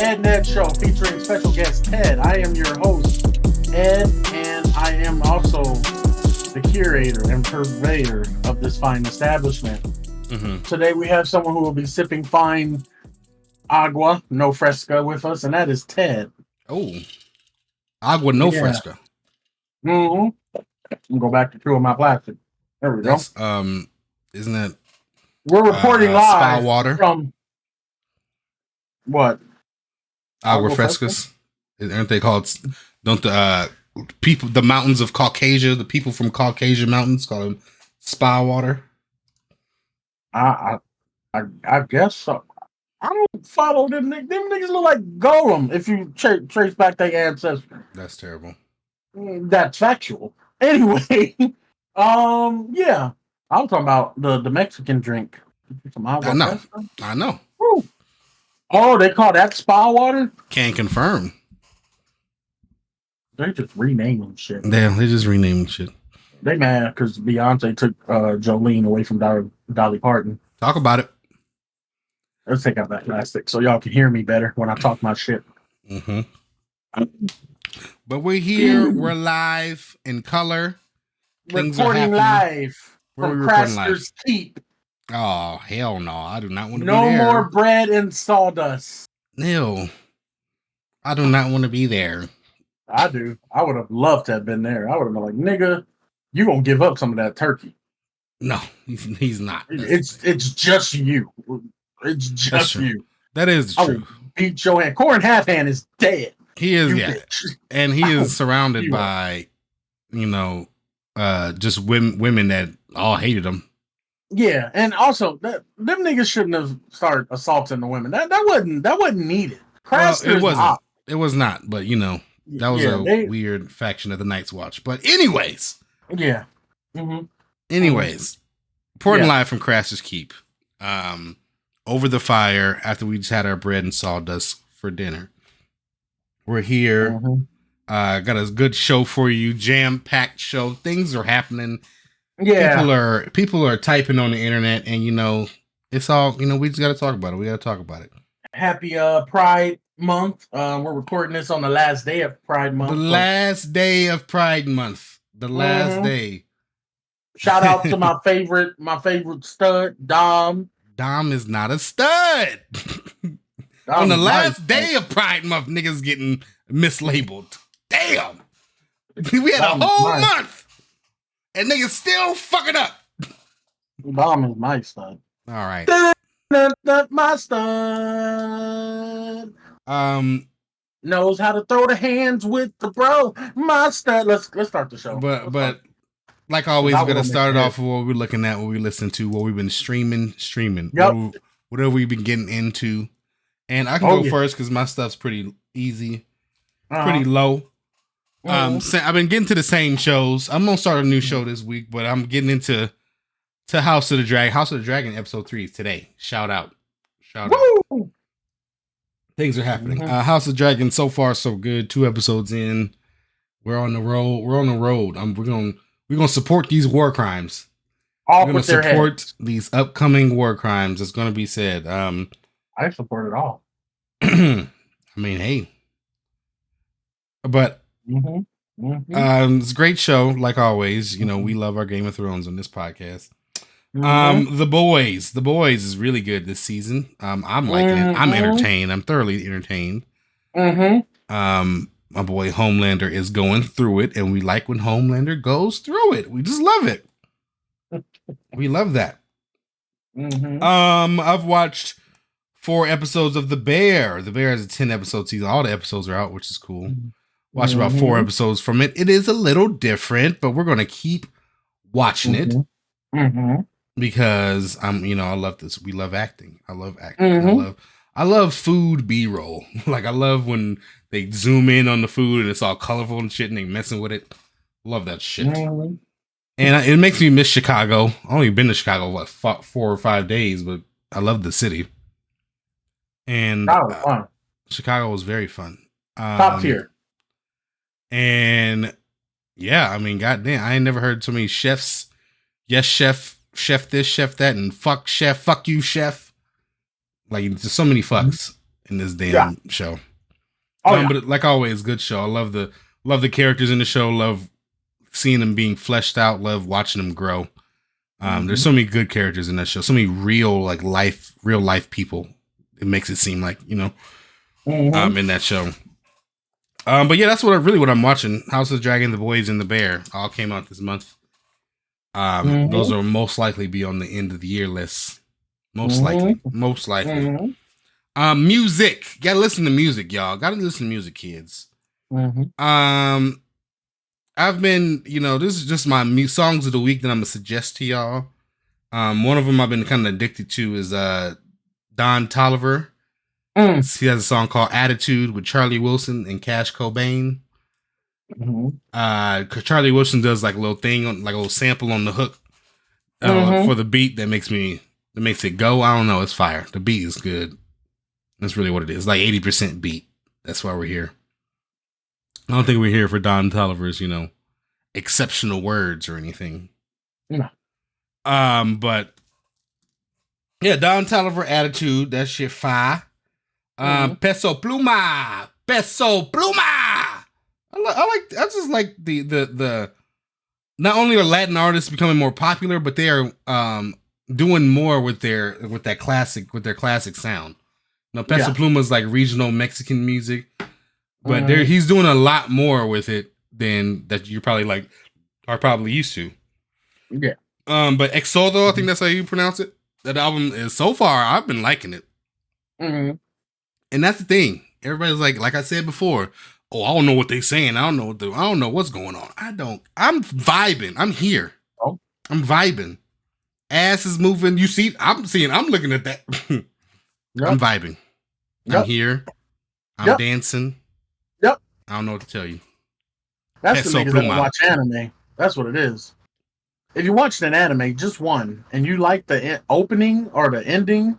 Ed Ned Show featuring special guest Ted. I am your host, Ed, and I am also the curator and purveyor of this fine establishment. Today we have someone who will be sipping fine agua no fresca with us, and that is Ted. Oh, agua no fresca. Mm-hmm. I'm go back to two of my plastic. There we go. Isn't that? We're reporting live spa water from what? Agua frescas. Aren't they called? Don't the people, the mountains of Caucasia, the people from Caucasia mountains call them spa water? I guess so. I don't follow them. Them niggas look like Golem if you trace back their ancestry. That's terrible. That's factual. Anyway, yeah. I'm talking about the Mexican drink. I know. Woo. Oh, they call that spa water? Can't confirm. They just renaming shit. Yeah, they just renaming shit. They mad because Beyonce took Jolene away from Dolly Parton. Talk about it. Let's take out that plastic so y'all can hear me better when I talk my shit. But we're here. We're live in color. Things recording live from Craster's Keep. Oh, hell no. I do not want to be No there. more bread and sawdust. No. I do not want to be there. I do. I would have loved to have been there. I would have been like, nigga, you gonna give up some of that turkey. No, he's not. It's just you. It's just you. That is true. Beat your hand. Corn Half Hand is dead. He is, and he is surrounded by, just women that all hated him. Yeah, and also them niggas shouldn't have started assaulting the women. That wasn't needed. It wasn't. It was not. But that was weird faction of the Night's Watch. But anyways, yeah. Anyways, reporting live from Craster's Keep. Over the fire after we just had our bread and sawdust for dinner. We're here. Got a good show for you. Jam-packed show. Things are happening. Yeah. People are typing on the internet, and it's all, we just got to talk about it. We got to talk about it. Happy Pride Month. We're recording this on the last day of Pride Month. The last day of Pride Month. The last day. Shout out to my favorite stud, Dom. Dom is not a stud. On the last day of Pride Month, niggas getting mislabeled. Damn. We had a whole month. And niggas still fucking up. Dom is my stud. All right. My stud. Knows how to throw the hands with the bro. My stud. Let's start the show. But like always, we're gonna start it off with what we're looking at, what we listen to, what we've been streaming. Yep. Whatever we've been getting into. And I can go first because my stuff's pretty easy, pretty low. I've been getting to the same shows. I'm gonna start a new show this week, but I'm getting into House of the Dragon. House of the Dragon episode 3 is today. Shout out. Things are happening. House of the Dragon, so far so good. 2 episodes in. We're on the road. We're gonna support these war crimes. We're gonna support these upcoming war crimes. It's gonna be said. I support it all. I mean, hey, but it's a great show. Like always, we love our Game of Thrones on this podcast. The Boys is really good this season. I'm liking it. I'm entertained. I'm thoroughly entertained. My boy Homelander is going through it, and we like when Homelander goes through it. We just love it. We love that. I've watched 4 episodes of The Bear. The Bear has a 10-episode season. All the episodes are out, which is cool. Watched about 4 episodes from it. It is a little different, but we're going to keep watching it because I love this. We love acting. I love acting. I love food B-roll. Like I love when they zoom in on the food and it's all colorful and shit and they messing with it. Love that shit. And it makes me miss Chicago. I've only been to Chicago 4 or 5 days, but I love the city. And that was fun. Chicago was very fun. Top tier. And yeah, I mean, goddamn, I ain't never heard so many chefs. Yes, chef this, chef that, and fuck chef, fuck you, chef. Like, there's so many fucks in this damn show. But like always, good show. I love the characters in the show. Love seeing them being fleshed out. Love watching them grow. There's so many good characters in that show. So many real life people. It makes it seem like, in that show. But yeah, that's what I'm watching. House of the Dragon, The Boys, and the Bear all came out this month. Those will most likely be on the end of the year list. Most likely. Music. Gotta listen to music, y'all. Gotta listen to music, kids. I've been, this is just my songs of the week that I'm gonna suggest to y'all. One of them I've been kind of addicted to is Don Toliver. He has a song called Attitude with Charlie Wilson and Cash Cobain. Charlie Wilson does like a little thing on like a little sample on the hook for the beat that makes it go. I don't know. It's fire. The beat is good. That's really what it is. Like 80% beat. That's why we're here. I don't think we're here for Don Toliver's, exceptional words or anything. No. But yeah, Don Toliver Attitude. That shit fire. Peso Pluma. I just like the not only are Latin artists becoming more popular, but they are doing more with their classic sound. Peso Pluma is like regional Mexican music, but he's doing a lot more with it than that you probably are probably used to. Yeah. But Exodo, I think that's how you pronounce it. That album is, so far I've been liking it. And that's the thing. Everybody's like I said before, oh, I don't know what they're saying. I don't know what's going on. I'm vibing. I'm here. Oh. I'm vibing. Ass is moving. You see, I'm looking at that. Yep. I'm vibing. Yep. I'm here. I'm dancing. Yep. I don't know what to tell you. That's the niggas that watch anime. That's what it is. If you watched an anime, just one, and you like the opening or the ending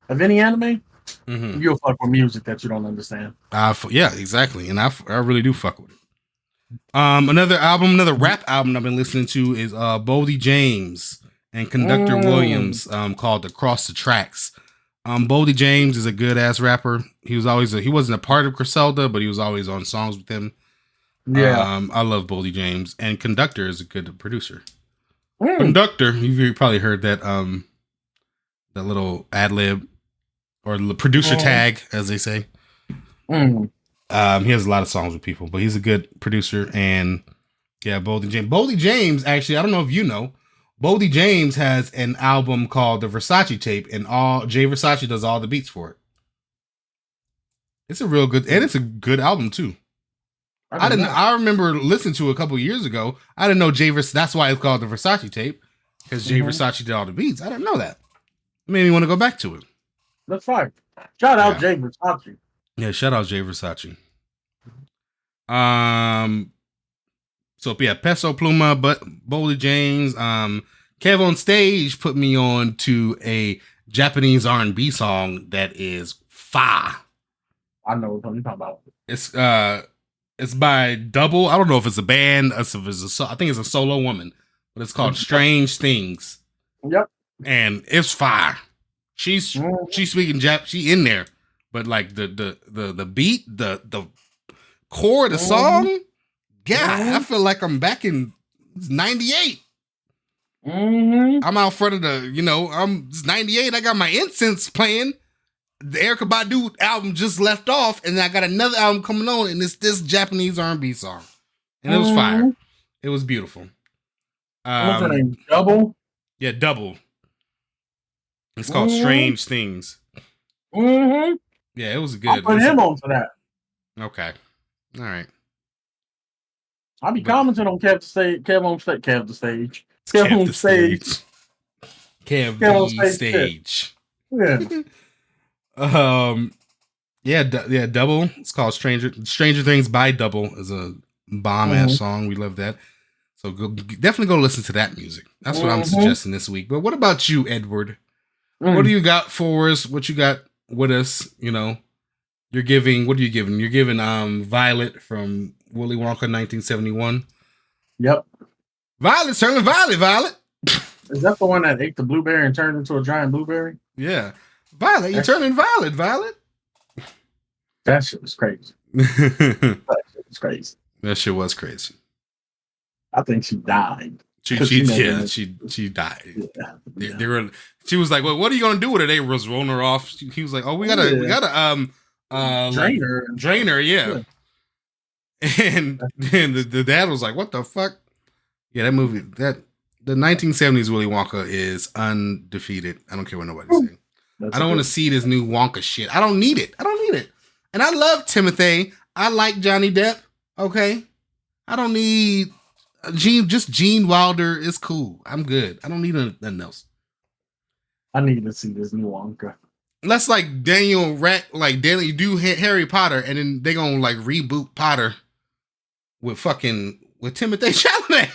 of any anime, you'll fuck with music that you don't understand. Yeah, exactly. And I really do fuck with it. Another rap album I've been listening to is Boldy James and Conductor Williams called Across the Tracks. Boldy James is a good ass rapper. He wasn't a part of Griselda, but he was always on songs with him. Yeah. I love Boldy James. And Conductor is a good producer. Conductor, you've probably heard that little ad lib or the producer tag, as they say. He has a lot of songs with people, but he's a good producer. And yeah, Boldy James. Boldy James, actually, I don't know if you know, Boldy James has an album called The Versace Tape, and Jay Versace does all the beats for it. It's a real good, and it's a good album too. I remember listening to it a couple years ago. I didn't know that's why it's called The Versace Tape, because Jay Versace did all the beats. I didn't know that. It made me want to go back to it. That's fine. Shout out Jay Versace. Yeah, shout out Jay Versace. So yeah, Peso Pluma, but Boldy James. Kev on Stage put me on to a Japanese R&B song that is fire. I know what you're talking about. It's by Double. I don't know if it's a band. I think it's a solo woman, but it's called Strange Things. Yep. And it's fire. She's speaking Jap. She in there, but like the beat, the core of the song. Yeah, I feel like I'm back in '98. I'm out front of it's 98. I got my incense playing. The Erykah Badu album just left off, and I got another album coming on, and it's this Japanese R&B song, and it was fire. It was beautiful. What's her name? Double. Yeah, Double. It's called Strange Things. Yeah, it was good. I'll put him on for that. Okay, all right. I'll be commenting on Kev on stage. Kev the stage. Yeah. Yeah, Double. It's called Stranger Things by Double is a bomb ass song. We love that. So definitely go listen to that music. That's what I'm suggesting this week. But what about you, Edward? What do you got for us? What you got with us? You're giving. What are you giving? You're giving Violet from Willy Wonka 1971. Yep. Violet, turning Violet. Is that the one that ate the blueberry and turned into a giant blueberry? Yeah. Violet, you're turning Violet. That shit was crazy. That shit was crazy. That shit was crazy. I think she died. She died. Yeah. They were. She was like, "Well, what are you gonna do with her?" They was rolling her off. He was like, "Oh, we gotta drain her, drain her, yeah." And then the dad was like, "What the fuck?" Yeah, that movie, the 1970s Willy Wonka is undefeated. I don't care what nobody's saying. I don't want to see this new Wonka shit. I don't need it. And I love Timothy. I like Johnny Depp. Okay, I don't need Gene Wilder is cool. I'm good. I don't need nothing else. I need to see this new Wonka. That's like Daniel you do Harry Potter, and then they gonna like reboot Potter with Timothy Chalamet.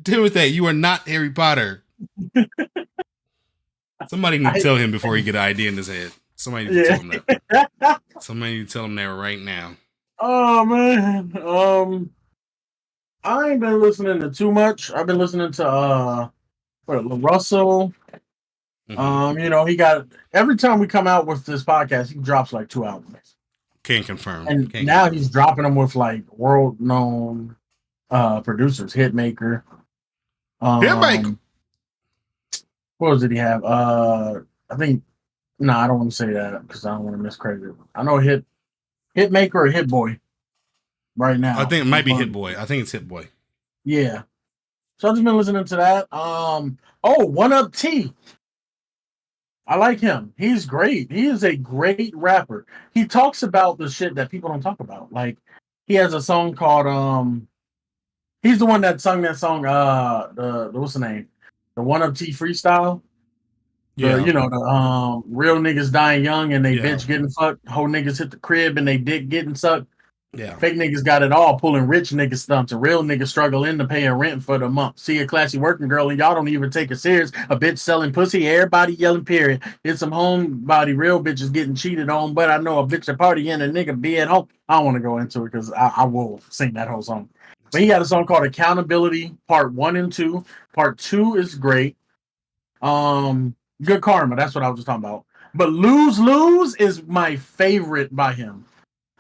Timothy, you are not Harry Potter. Somebody need to tell him before he get an idea in his head. Somebody need to tell him that. Somebody need to tell him that right now. Oh man. I ain't been listening to too much. I've been listening to Russell. Mm-hmm. He got every time we come out with this podcast, he drops like 2 albums. Can't confirm. And now he's dropping them with like world known producers, Hitmaker. Hitmaker. What did he have? I think I don't want to say that because I don't want to miscredit it. I know Hitmaker or Hit Boy right now. I think it might be Hit Boy. I think it's Hit Boy. Yeah. So I've just been listening to that. 1UP. I like him. He's great. He is a great rapper. He talks about the shit that people don't talk about. Like he has a song called he's the one that sung that song the what's the name? The 1UP freestyle. Yeah, the real niggas dying young and they bitch getting fucked. Whole niggas hit the crib and they dick getting sucked. Yeah. Fake niggas got it all, pulling rich niggas stunts. A real nigga struggling to pay a rent for the month. See a classy working girl and y'all don't even take it serious. A bitch selling pussy, everybody yelling period. It's some homebody, real bitches getting cheated on, but I know a bitch a party and a nigga be at home. I don't want to go into it because I will sing that whole song. But he got a song called Accountability, Part 1 and 2. Part 2 is great. Good Karma, that's what I was just talking about. But Lose Lose is my favorite by him.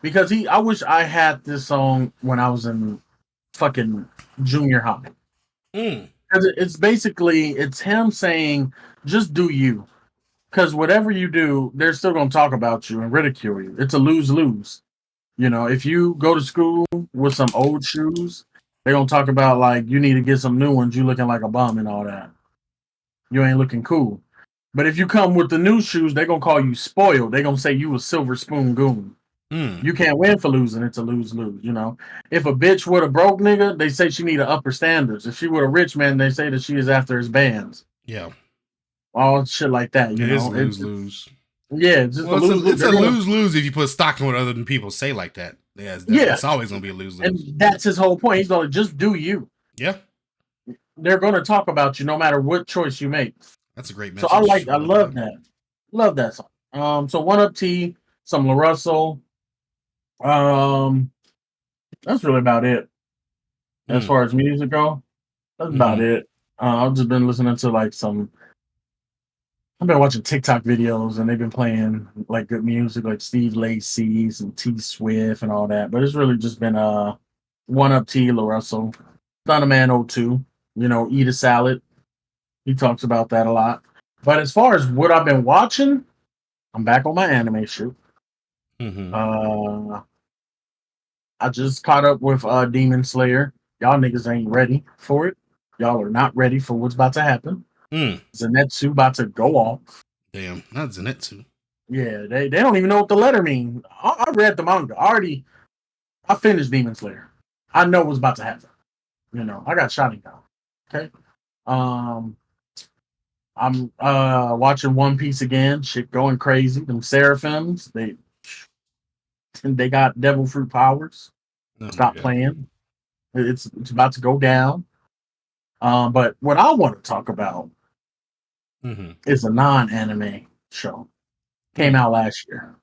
Because I wish I had this song when I was in fucking junior high. It's basically, it's him saying, just do you. Because whatever you do, they're still going to talk about you and ridicule you. It's a lose-lose. If you go to school with some old shoes, they're going to talk about, like, you need to get some new ones. You looking like a bum and all that. You ain't looking cool. But if you come with the new shoes, they're going to call you spoiled. They're going to say you a silver spoon goon. You can't win for losing. It's a lose-lose, If a bitch with a broke nigga, they say she need a upper standards. If she with a rich man, they say that she is after his bands. Yeah. All shit like that, It is lose-lose. Yeah, it's just it's a lose-lose if you put stock in what other people say like that. It's always going to be a lose-lose. And that's his whole point. He's going to just do you. Yeah. They're going to talk about you no matter what choice you make. That's a great message. So I love that. Love that song. So 1UP, some LaRussell. That's really about it. As far as music go, that's about it. I've just been listening to like I've been watching TikTok videos and they've been playing like good music like Steve Lacy's and T Swift and all that. But it's really just been 1UP, LaRussell, Thunderman 02, Eat a Salad. He talks about that a lot. But as far as what I've been watching, I'm back on my anime shit. I just caught up with Demon Slayer. Y'all niggas ain't ready for it. Y'all are not ready for what's about to happen. Zenitsu about to go off. Damn, not Zenitsu. Yeah, they don't even know what the letter mean. I read the manga. I finished Demon Slayer. I know what's about to happen. I got Sharingan. Okay. I'm watching One Piece again. Shit going crazy. Them Seraphims, they got devil fruit powers. Stop playing. It's about to go down. But what I want to talk about is a non-anime show. Came out last year.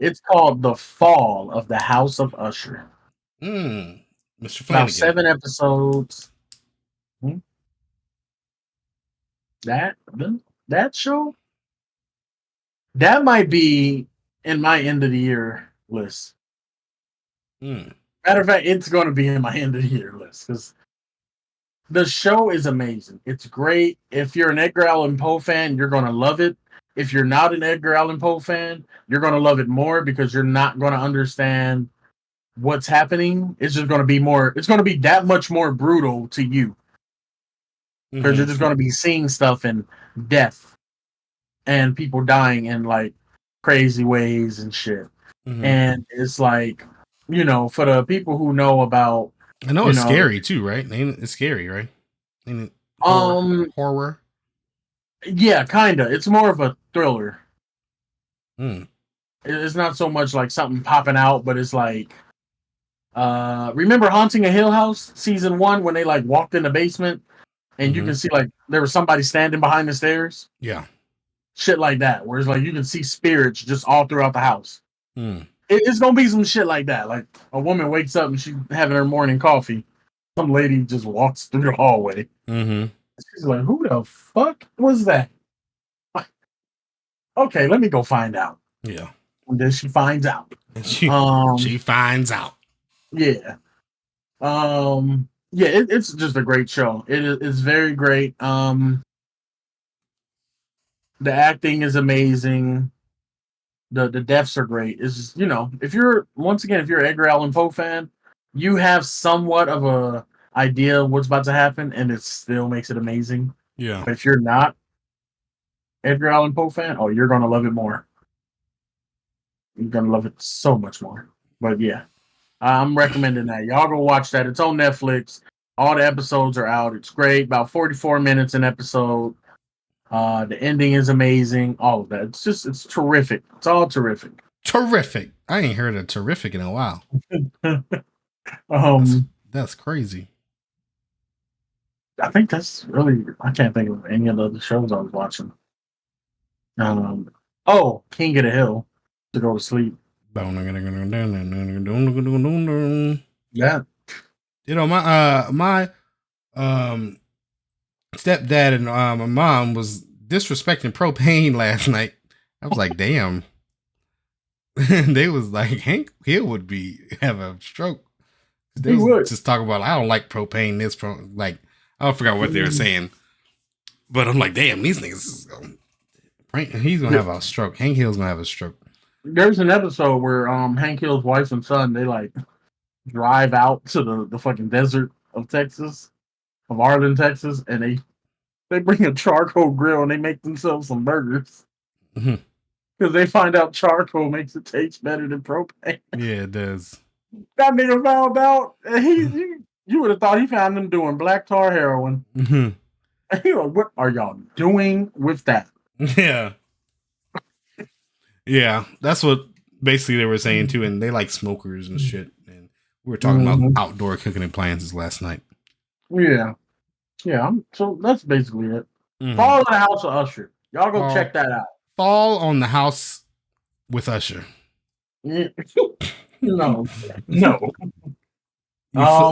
It's called The Fall of the House of Usher. Mr. Flanagan. About 7 episodes. That show That might be in my end of the year list. Matter of fact, it's going to be in my end of the year list because the show is amazing. It's great. If you're an Edgar Allan Poe fan, you're going to love it. If you're not an Edgar Allan Poe fan, you're going to love it more because you're not going to understand what's happening. It's just going to be more, it's going to be that much more brutal to you because you're just going to be seeing stuff and death and people dying in like crazy ways and shit. And it's like, for the people who know about, I know it's scary too, right? It's scary, right? Ain't it horror? Yeah, kinda. It's more of a thriller. It's not so much like something popping out, but it's like, remember Haunting a Hill House season 1 when they like walked in the basement and you can see like there was somebody standing behind the stairs? Yeah. Shit like that, where it's like you can see spirits just all throughout the house. It's gonna be some shit like that. Like a woman wakes up and she's having her morning coffee. Some lady just walks through the hallway. She's like, "Who the fuck was that?" Okay, let me go find out. Yeah. And then she finds out. She finds out. Yeah. Yeah, it's just a great show. It's very great. The acting is amazing. The deaths are great. It's just, if you're an Edgar Allan Poe fan, you have somewhat of a idea of what's about to happen, and it still makes it amazing. Yeah. But if you're not Edgar Allan Poe fan, you're gonna love it more. You're gonna love it so much more. But yeah, I'm recommending that. Y'all go watch that. It's on Netflix. All the episodes are out. It's great. About 44 minutes an episode. The ending is amazing. All of that. It's terrific. It's all terrific. Terrific. I ain't heard of terrific in a while. That's crazy. I think that's really, I can't think of any of the other shows I was watching. King of the Hill to go to sleep. Yeah. My stepdad and my mom was disrespecting propane last night. I was like, damn. They was like, Hank Hill would have a stroke. They was just talking about, I don't like propane. I forgot what they were saying. But I'm like, damn, these niggas he's gonna have a stroke. Hank Hill's gonna have a stroke. There's an episode where Hank Hill's wife and son, they like drive out to the fucking desert of Texas, of Arlen, Texas, and they bring a charcoal grill and they make themselves some burgers. Because they find out charcoal makes it taste better than propane. Yeah, it does. That nigga found out. You would have thought he found them doing black tar heroin. And he was like, what are y'all doing with that? Yeah. Yeah, that's what basically they were saying too. And they like smokers and shit. And we were talking about outdoor cooking appliances last night. Yeah. Yeah. So that's basically it. Fall in the House of Usher. Y'all go check that out. Fall on the House with Usher. No.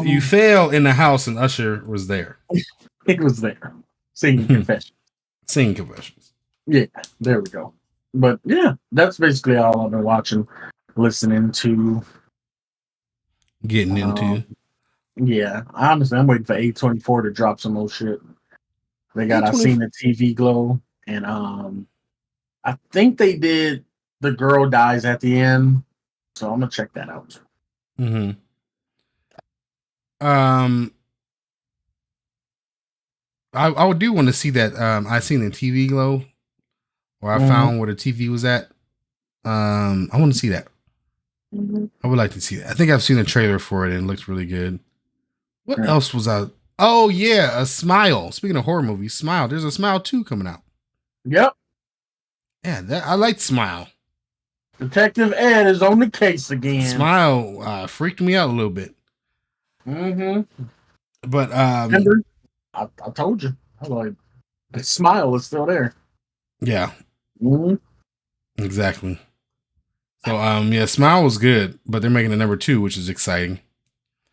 You fail in the house and Usher was there. He was there. Singing confessions. Yeah, there we go. But yeah, that's basically all I've been watching, listening to. Getting into. Yeah, honestly, I'm waiting for A24 to drop some more shit. They got I Seen the TV Glow, and I think they did The Girl Dies at the End, so I'm gonna check that out. I do want to see that. I Seen the TV Glow, or I found where the TV was at. I want to see that. I would like to see that. I think I've seen a trailer for it and it looks really good. What else was out? Oh yeah, a Smile. Speaking of horror movies, Smile. There's a Smile 2 coming out. Yep. Yeah, I liked Smile. Detective Ed is on the case again. Smile freaked me out a little bit. But remember, I told you. I was like, the Smile is still there. Yeah. Exactly. So yeah, Smile was good, but they're making a number 2, which is exciting.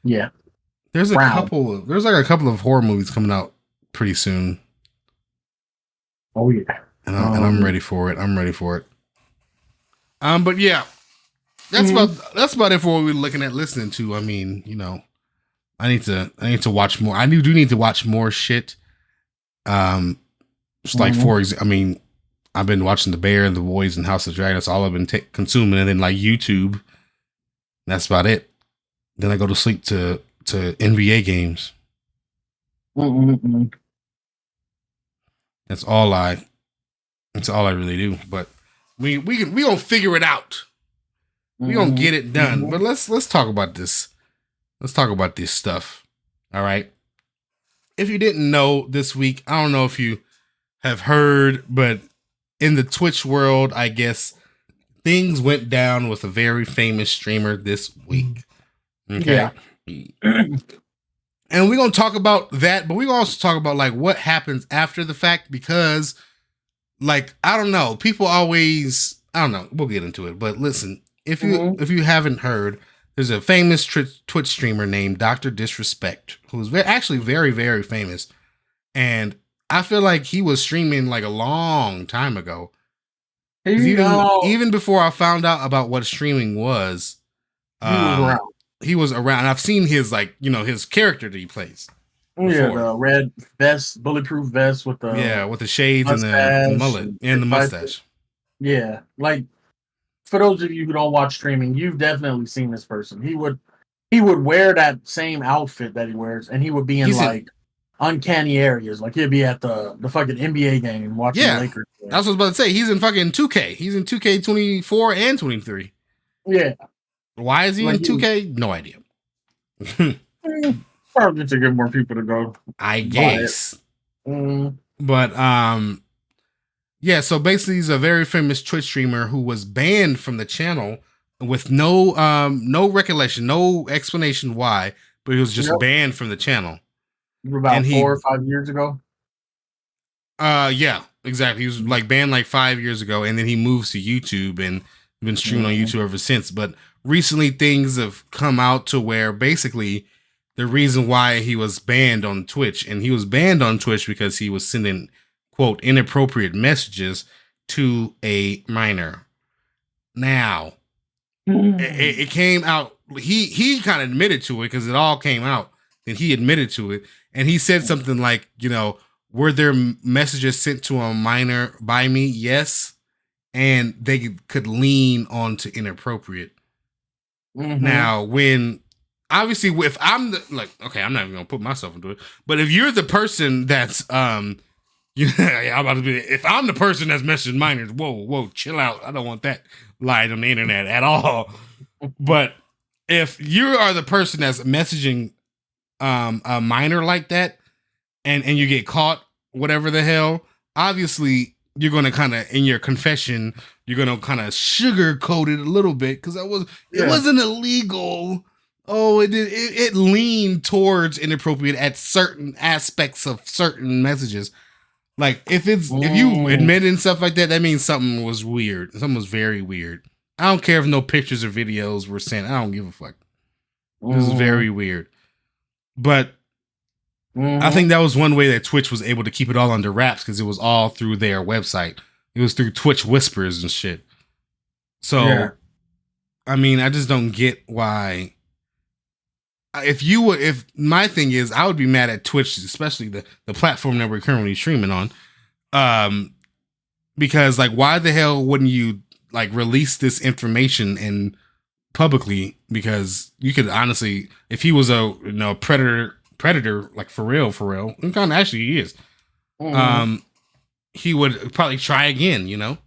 Yeah. There's like a couple of horror movies coming out pretty soon. Oh yeah. And I'm ready for it. But yeah, that's about it for what we're looking at listening to. I mean, I need to watch more. I do need to watch more shit. Just like I mean, I've been watching The Bear, The Boys, and House of Dragon. That's all I've been consuming, and then like YouTube. That's about it. Then I go to sleep to NBA games. That's all I really do. But we gonna figure it out. We gonna get it done. But let's talk about this. Let's talk about this stuff. All right. If you didn't know this week, I don't know if you have heard, but in the Twitch world, I guess things went down with a very famous streamer this week. Okay. Yeah. And we're going to talk about that, but we're going to also talk about like what happens after the fact, because like, I don't know, people always, I don't know, we'll get into it, but listen, if you haven't heard, there's a famous Twitch streamer named Dr. Disrespect, who's actually very, very famous. And I feel like he was streaming like a long time ago. Even before I found out about what streaming was, he was around. I've seen his his character that he plays. Before. Yeah, the red vest, bulletproof vest with the shades and the mullet and the mustache. Yeah, like for those of you who don't watch streaming, you've definitely seen this person. He would wear that same outfit that he wears, and he would be in uncanny areas. Like he'd be at the fucking NBA game watching the Lakers. That's what I was about to say. He's in fucking 2K. He's in 2K 24 and 23. Yeah. Why is he in 2K? No idea. Probably to get more people to go. I guess. But yeah, so basically he's a very famous Twitch streamer who was banned from the channel with no recollection, no explanation why, but he was just banned from the channel. About 4 or 5 years ago. Yeah, exactly. He was like banned like 5 years ago, and then he moves to YouTube and been streaming on YouTube ever since. But recently things have come out to where basically the reason why he was banned on Twitch, and he was banned on Twitch because he was sending, quote, inappropriate messages to a minor. Now, it came out, he kind of admitted to it because it all came out, and he admitted to it. And he said something like, were there messages sent to a minor by me? Yes. And they could lean on to inappropriate. Now, when obviously, if I'm I'm not even gonna put myself into it, but if you're the person that's if I'm the person that's messaging minors, whoa, chill out. I don't want that lied on the internet at all. But if you are the person that's messaging a minor like that, and you get caught, whatever the hell, obviously you're gonna kind of in your confession, you're gonna kind of sugarcoat it a little bit because it wasn't illegal. Oh, it leaned towards inappropriate at certain aspects of certain messages. Like if you admit and stuff like that, that means something was weird. Something was very weird. I don't care if no pictures or videos were sent. I don't give a fuck. This is very weird. But I think that was one way that Twitch was able to keep it all under wraps, because it was all through their website. It was through Twitch whispers and shit. So, I mean, I just don't get why. If my thing is, I would be mad at Twitch, especially the platform that we're currently streaming on. Because like, why the hell wouldn't you like release this information and publicly? Because you could honestly, if he was a predator, like for real, and kind of actually he is, he would probably try again,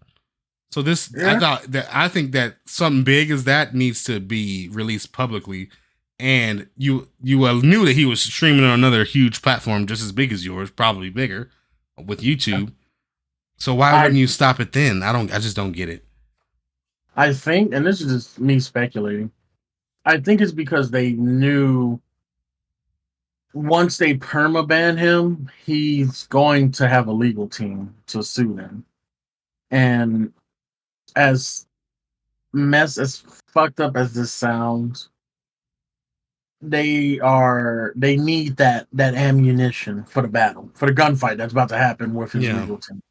So this, I think that something big as that needs to be released publicly. And you knew that he was streaming on another huge platform just as big as yours, probably bigger, with YouTube. So why wouldn't you stop it then? I just don't get it. I think, and this is just me speculating, I think it's because they knew once they permaban him, he's going to have a legal team to sue them. And as fucked up as this sounds, they need that ammunition for the battle, for the gunfight that's about to happen with his legal team.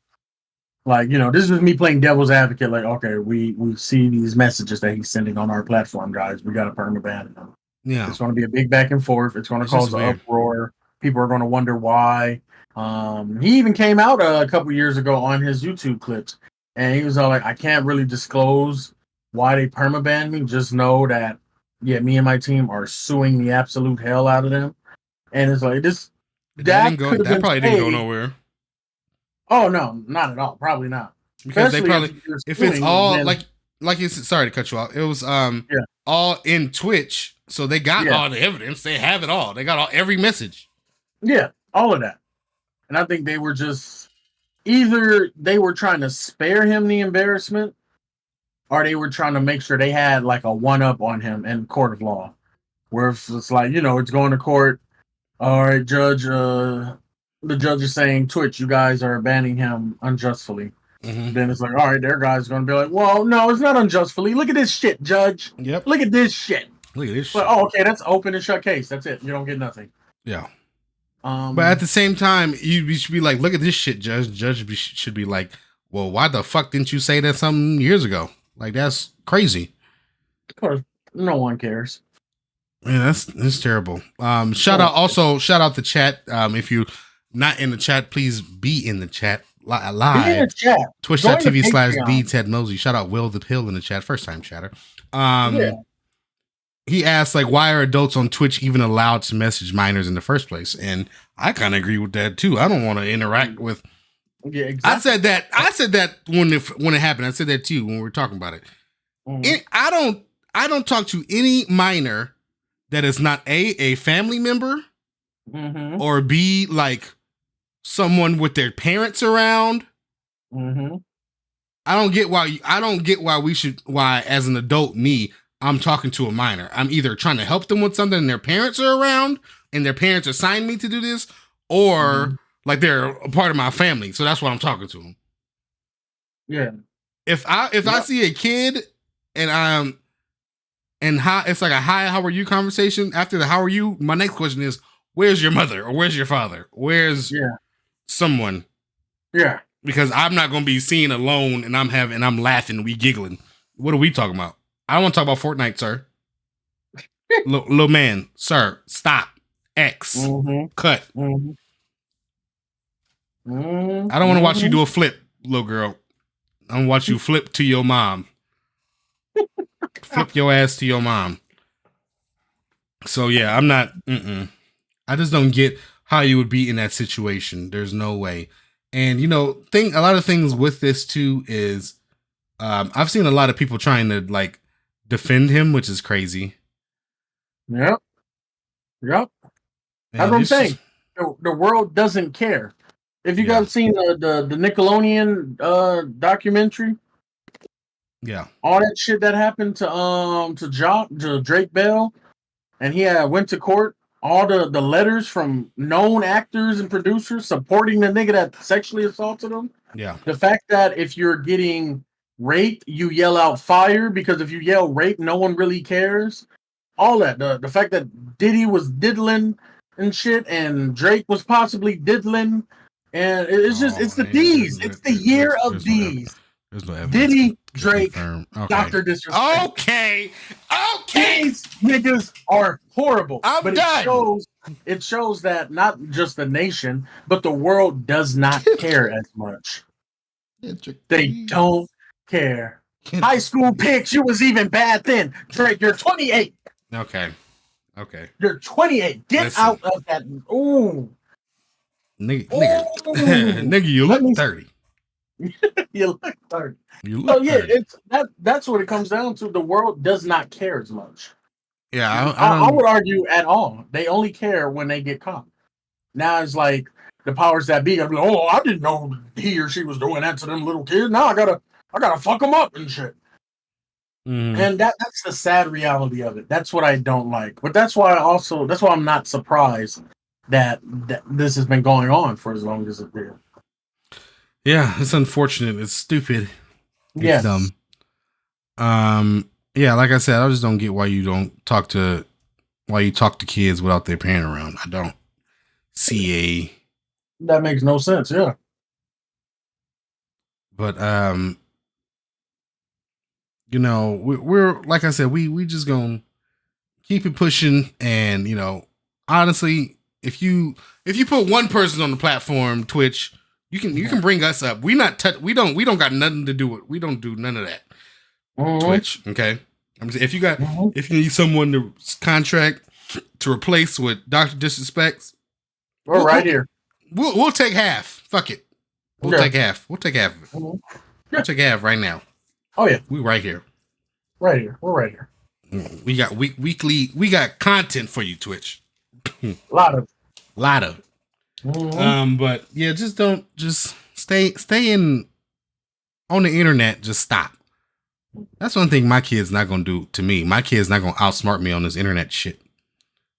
Like, this is me playing devil's advocate. Like, okay, we see these messages that he's sending on our platform, guys. We got to permaban him. Yeah. It's going to be a big back and forth. It's going to cause an uproar. People are going to wonder why. He even came out a couple years ago on his YouTube clips, and he was all like, I can't really disclose why they permabanned me. Just know that, yeah, me and my team are suing the absolute hell out of them. And it's like, that could have been probably didn't go nowhere. Oh, no, not at all. Probably not. Because especially they probably, if it's all then, like you said, sorry to cut you off. It was all in Twitch, so they got all the evidence. They have it all. They got every message. Yeah, all of that. And I think they were just either they were trying to spare him the embarrassment, or they were trying to make sure they had like a one up on him in court of law, where it's like it's going to court. All right, judge. The judge is saying Twitch, you guys are banning him unjustly. Mm-hmm. Then it's like, all right, their guy's going to be like, well, no, it's not unjustly. Look at this shit, judge. Yep. Look at this shit. Look at this shit. Oh, okay, that's open and shut case. That's it. You don't get nothing. Yeah. But at the same time, you should be like, look at this shit, judge. Judge should be like, well, why the fuck didn't you say that some years ago? Like, that's crazy. Of course, no one cares. Yeah, that's terrible. Shout out the chat. If you not in the chat, please be in the chat live. Be in the chat. Twitch.tv/BTed Mosey. Shout out Will the Pill in the chat. First time chatter. He asked, like, why are adults on Twitch even allowed to message minors in the first place? And I kind of agree with that too. I don't want to interact with. Yeah, exactly. I said that when it happened. I said that too when we were talking about it. Mm-hmm. I don't talk to any minor that is not a family member, mm-hmm. or B, like someone with their parents around. Mm-hmm. I don't get why as an adult, I'm talking to a minor. I'm either trying to help them with something and their parents are around and their parents assigned me to do this, or like they're a part of my family. So that's why I'm talking to them. Yeah. If I see a kid and it's like a hi, how are you conversation. After the how are you, my next question is, where's your mother or where's your father? Where's someone? Yeah. Because I'm not going to be seen alone and I'm laughing, we giggling. What are we talking about? I don't want to talk about Fortnite, sir. Little man, sir, stop. X. Mm-hmm. Cut. Mm-hmm. I don't want to watch you do a flip, little girl. I want to watch you flip to your mom. Flip your ass to your mom. So yeah, I'm not. I just don't get how you would be in that situation. There's no way. And a lot of things with this too is, I've seen a lot of people trying to like defend him, which is crazy. Yep. That's what I'm saying. The world doesn't care. If you guys seen the Nickelodeon documentary. Yeah. All that shit that happened to Drake Bell, and he went to court. All the letters from known actors and producers supporting the nigga that sexually assaulted him. Yeah. The fact that if you're getting raped, you yell out fire, because if you yell rape, no one really cares. All that. The fact that Diddy was diddling and shit, and Drake was possibly diddling, and it's the D's. It's the year of D's. There's no evidence. Diddy, Drake, okay. Dr. Disrespect. Okay. These niggas are horrible. I'm done. It shows that not just the nation, but the world does not care as much. They don't care. High school pics, you was even bad then. Drake, you're 28. Okay. You're 28. Get out of that. Ooh. Nigga, you look 30. You look 30. It's that's what it comes down to. The world does not care as much. Yeah, I would argue at all. They only care when they get caught. Now it's like the powers that be. I'm like, oh, I didn't know he or she was doing that to them little kids. Now I gotta fuck them up and shit. And that's the sad reality of it. That's what I don't like. But that's why I'm not surprised that this has been going on for as long as it did. Yeah, it's unfortunate. It's stupid. It's dumb. Yeah, like I said, I just don't get why you talk to kids without their parent around. I don't see that makes no sense. Yeah. But you know, we're like I said, we just gonna keep it pushing, and you know, honestly, if you put one person on the platform, Twitch, you can bring us up. We don't got nothing to do with. We don't do none of that. Twitch, okay. If you need someone to contract to replace what Dr. Disrespects, we're right here. We'll take half. Fuck it. We'll take half. We'll take half. We'll take half right now. Oh yeah, we right here. Right here. We're right here. We got weekly. We got content for you, Twitch. A lot of. But yeah, just stay in on the internet. Just stop. That's one thing my kid's not gonna do to me. My kid's not gonna outsmart me on this internet shit.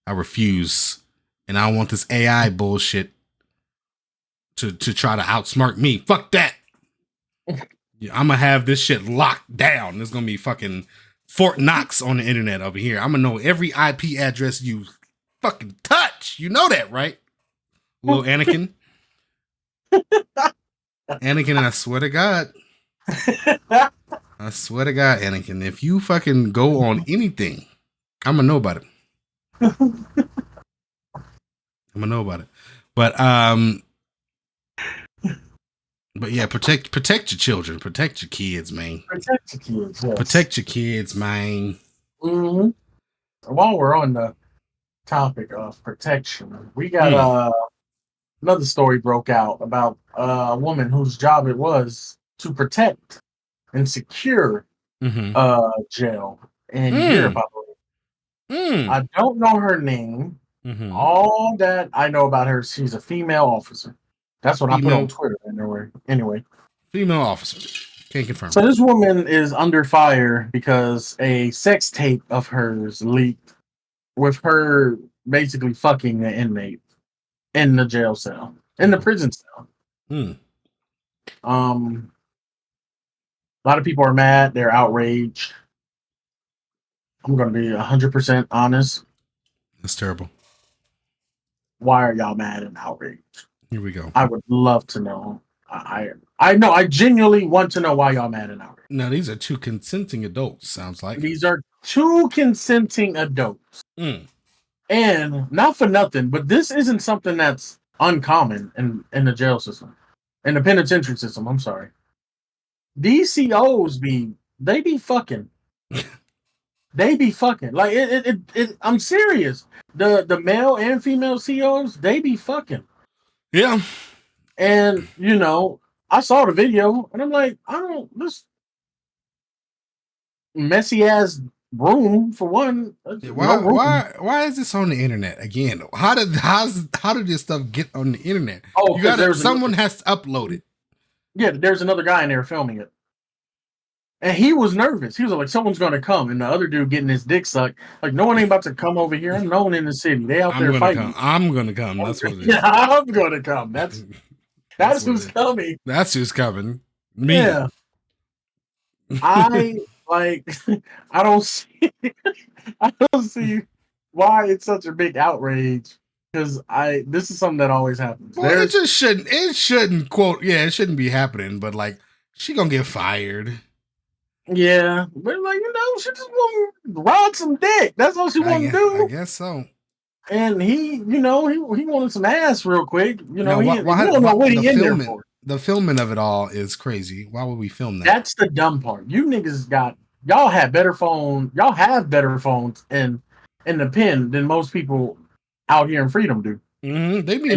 I refuse, and I don't want this AI bullshit to try to outsmart me. Fuck that. Yeah, I'm gonna have this shit locked down. There's gonna be fucking Fort Knox on the internet over here. I'm gonna know every IP address you fucking touch. You know that, right? Little Anakin. Anakin, I swear to God. I swear to God, Anakin, if you fucking go on anything, I'm gonna know about it. I'm gonna know about it. But yeah, protect your children, protect your kids, man. Protect your kids, yes. Protect your kids, man. Mm-hmm. While we're on the topic of protection, we got another story broke out about a woman whose job it was to protect and secure jail and hear about her. I don't know her name. All that I know about her, she's a female officer. That's what I put on Twitter anyway. Female officer. Can't confirm. So this woman is under fire because a sex tape of hers leaked with her basically fucking the inmate in the jail cell, in the prison cell. A lot of people are mad. They're outraged. I'm going to be 100% honest. That's terrible. Why are y'all mad and outraged? Here we go. I would love to know. I know. I genuinely want to know why y'all mad and outraged. Now, these are two consenting adults, sounds like. These are two consenting adults. And not for nothing, but this isn't something that's uncommon in the jail system. In the penitentiary system, I'm sorry. These COs be fucking. They be fucking. Like it I'm serious. The male and female COs, they be fucking. Yeah. And you know, I saw the video and I'm like, this messy ass room for one. Why is this on the internet again? How did this stuff get on the internet? Oh, someone has to upload it. Yeah, there's another guy in there filming it. And he was nervous. He was like, someone's going to come. And the other dude getting his dick sucked. Like, no one ain't about to come over here. No one in the city. They out there fighting. I'm going to come. That's what it is. Yeah, I'm going to come. That's who's coming. That's who's coming. Me. Yeah. I don't see why it's such a big outrage. Because this is something that always happens. Well, it shouldn't it shouldn't be happening, but like, she gonna get fired. Yeah, but like, you know, she just want to ride some dick. That's all she want to do. I guess so. And he wanted some ass real quick. You know, he don't know what he in there for. The filming of it all is crazy. Why would we film that? That's the dumb part. You niggas y'all have better phones in the pen than most people out here in Freedom do. Mm-hmm. They be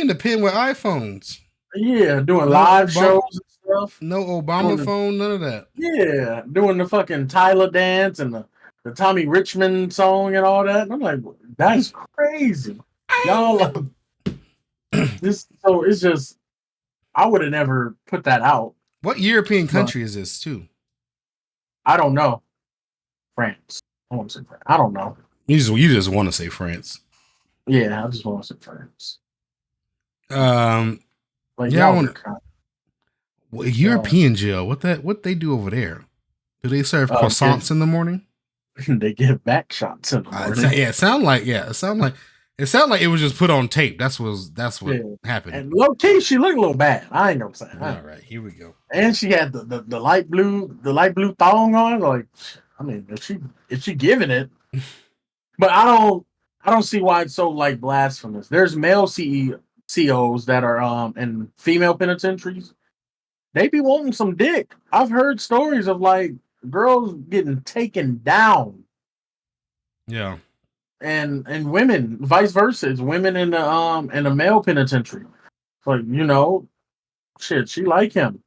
in the pen with iPhones. Yeah, doing live shows and stuff. No Obama phone, none of that. Yeah, doing the fucking Tyler dance and the Tommy Richmond song and all that. And I'm like, that's crazy. Y'all this, so it's just, I would have never put that out. What European country is this too? I don't know. France. I want to say France. I don't know. You just want to say France. Yeah, I just want to say France. Like, yeah, I want to. European jail. What they do over there? Do they serve croissants in the morning? They give back shots in the morning. It sound like. It sounded like it was just put on tape. That's what happened. And low key, she looked a little bad. I ain't gonna say. All right, here we go. And she had the light blue thong on. Like, I mean, is she giving it? But I don't see why it's so like blasphemous. There's male CEOs that are in female penitentiaries. They be wanting some dick. I've heard stories of like girls getting taken down. Yeah. And women, vice versa. It's women in the male penitentiary. Like, you know, shit, she like him.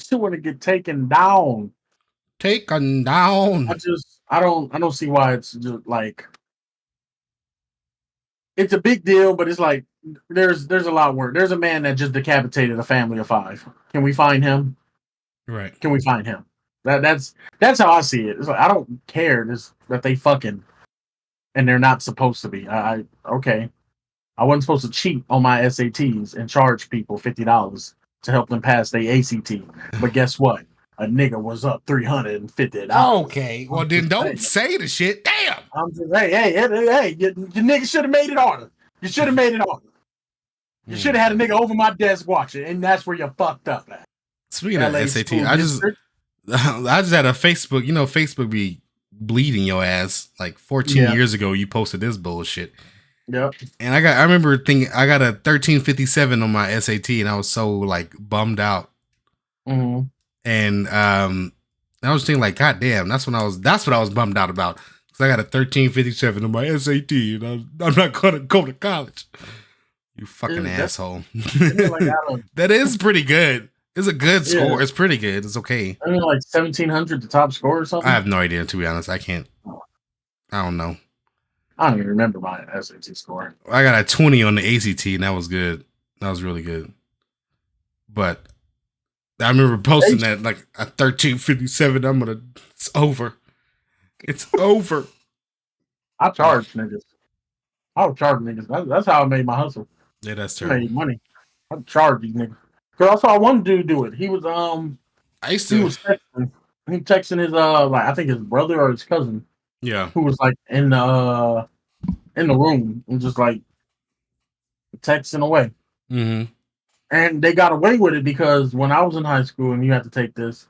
She want to get taken down. Taken down. I don't see why it's just like it's a big deal, but it's like there's a lot worse. There's a man that just decapitated a family of 5. Can we find him? Right. Can we find him? That's how I see it. It's like I don't care that they fucking and they're not supposed to be. Okay. I wasn't supposed to cheat on my SATs and charge people $50 to help them pass their ACT. But guess what? A nigga was up $350. Okay. Well, then don't say the shit. Damn. I'm just hey, you nigga should have made it harder. You should have made it harder. You should have had a nigga over my desk watching, and that's where you fucked up at. Speaking of SAT, I just had a Facebook. You know, Facebook be bleeding your ass. Like 14 years ago, you posted this bullshit. Yep. And I remember thinking I got a 1357 on my SAT, and I was so like bummed out. Mm-hmm. And I was thinking like, God damn, that's what I was bummed out about. Because I got a 1357 on my SAT, and I'm not gonna go to college. You fucking asshole. That is pretty good. It's a good score. It's pretty good. It's okay. I mean, like 1,700, the top score or something. I have no idea, to be honest. I don't know. I don't even remember my SAT score. I got a 20 on the ACT, and that was good. That was really good. But I remember posting that like a 1357. It's over. It's over. I charge niggas. I'll charge niggas. That's how I made my hustle. Yeah, that's terrible. I made money. I charge these niggas. Cause I saw one dude do it. He was he was texting his like I think his brother or his cousin. Yeah. Who was like in the room and just like texting away. Mm-hmm. And they got away with it because when I was in high school and you had to take this,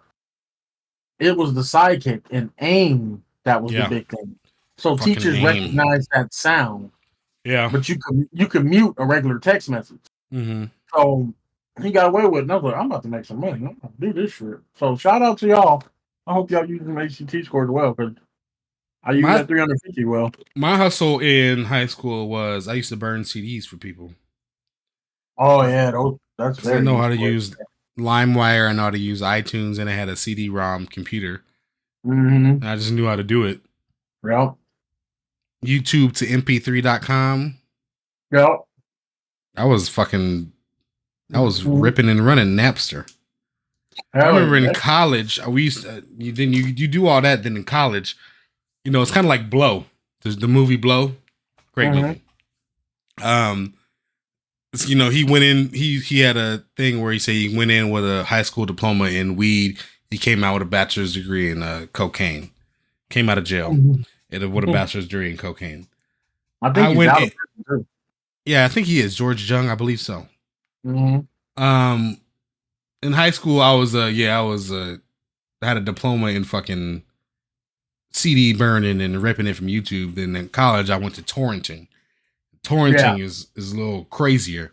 it was the sidekick and aim that was the big thing. So fucking teachers recognized that sound. Yeah. But you could mute a regular text message. Mm-hmm. So he got away with it. And I was like, I'm about to make some money. I'm gonna do this shit. So shout out to y'all. I hope y'all using ACT scores well because I use that 350 well. My hustle in high school was I used to burn CDs for people. Oh yeah, that's very. I know how to use LimeWire. I know how to use iTunes, and I had a CD-ROM computer. Mm-hmm. I just knew how to do it. Yep. YouTube to mp3.com. Yep. I was ripping and running Napster. I remember in college, we used to, you do all that. Then in college, you know, it's kind of like Blow. There's the movie Blow. Great movie. You know, he went in, he had a thing where he said he went in with a high school diploma in weed. He came out with a bachelor's degree in cocaine. Came out of jail with a bachelor's degree in cocaine. I think he's out of prison too. Yeah, I think he is. George Jung, I believe so. Mm-hmm. In high school, I had a diploma in fucking CD burning and ripping it from YouTube. Then in college, I went to torrenting. Torrenting is a little crazier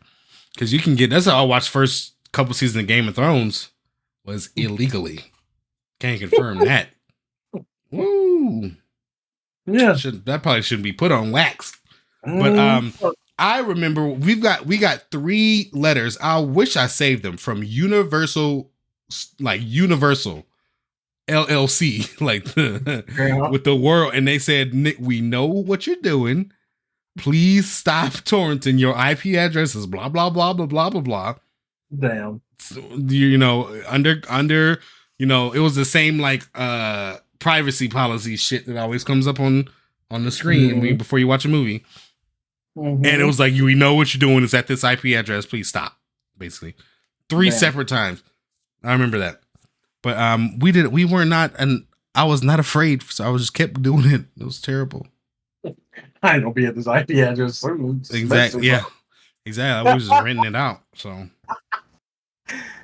because you can get. That's how I watched first couple seasons of Game of Thrones was illegally. Can't confirm that. Woo. Yeah, that probably shouldn't be put on wax. But I remember we got 3 letters. I wish I saved them from Universal LLC, like with the world, and they said, "Nick, we know what you're doing. Please stop torrenting. Your IP address is blah blah blah blah blah blah blah." Damn. So, you know, under you know, it was the same like privacy policy shit that always comes up on the screen before you watch a movie. And it was like, we know what you're doing is at this IP address. Please stop. Basically, 3 separate times. I remember that. But we were not, and I was not afraid, so I just kept doing it. It was terrible. I ain't gonna be at this IP address soon. Exactly. Yeah. Exactly. I was just renting it out. So.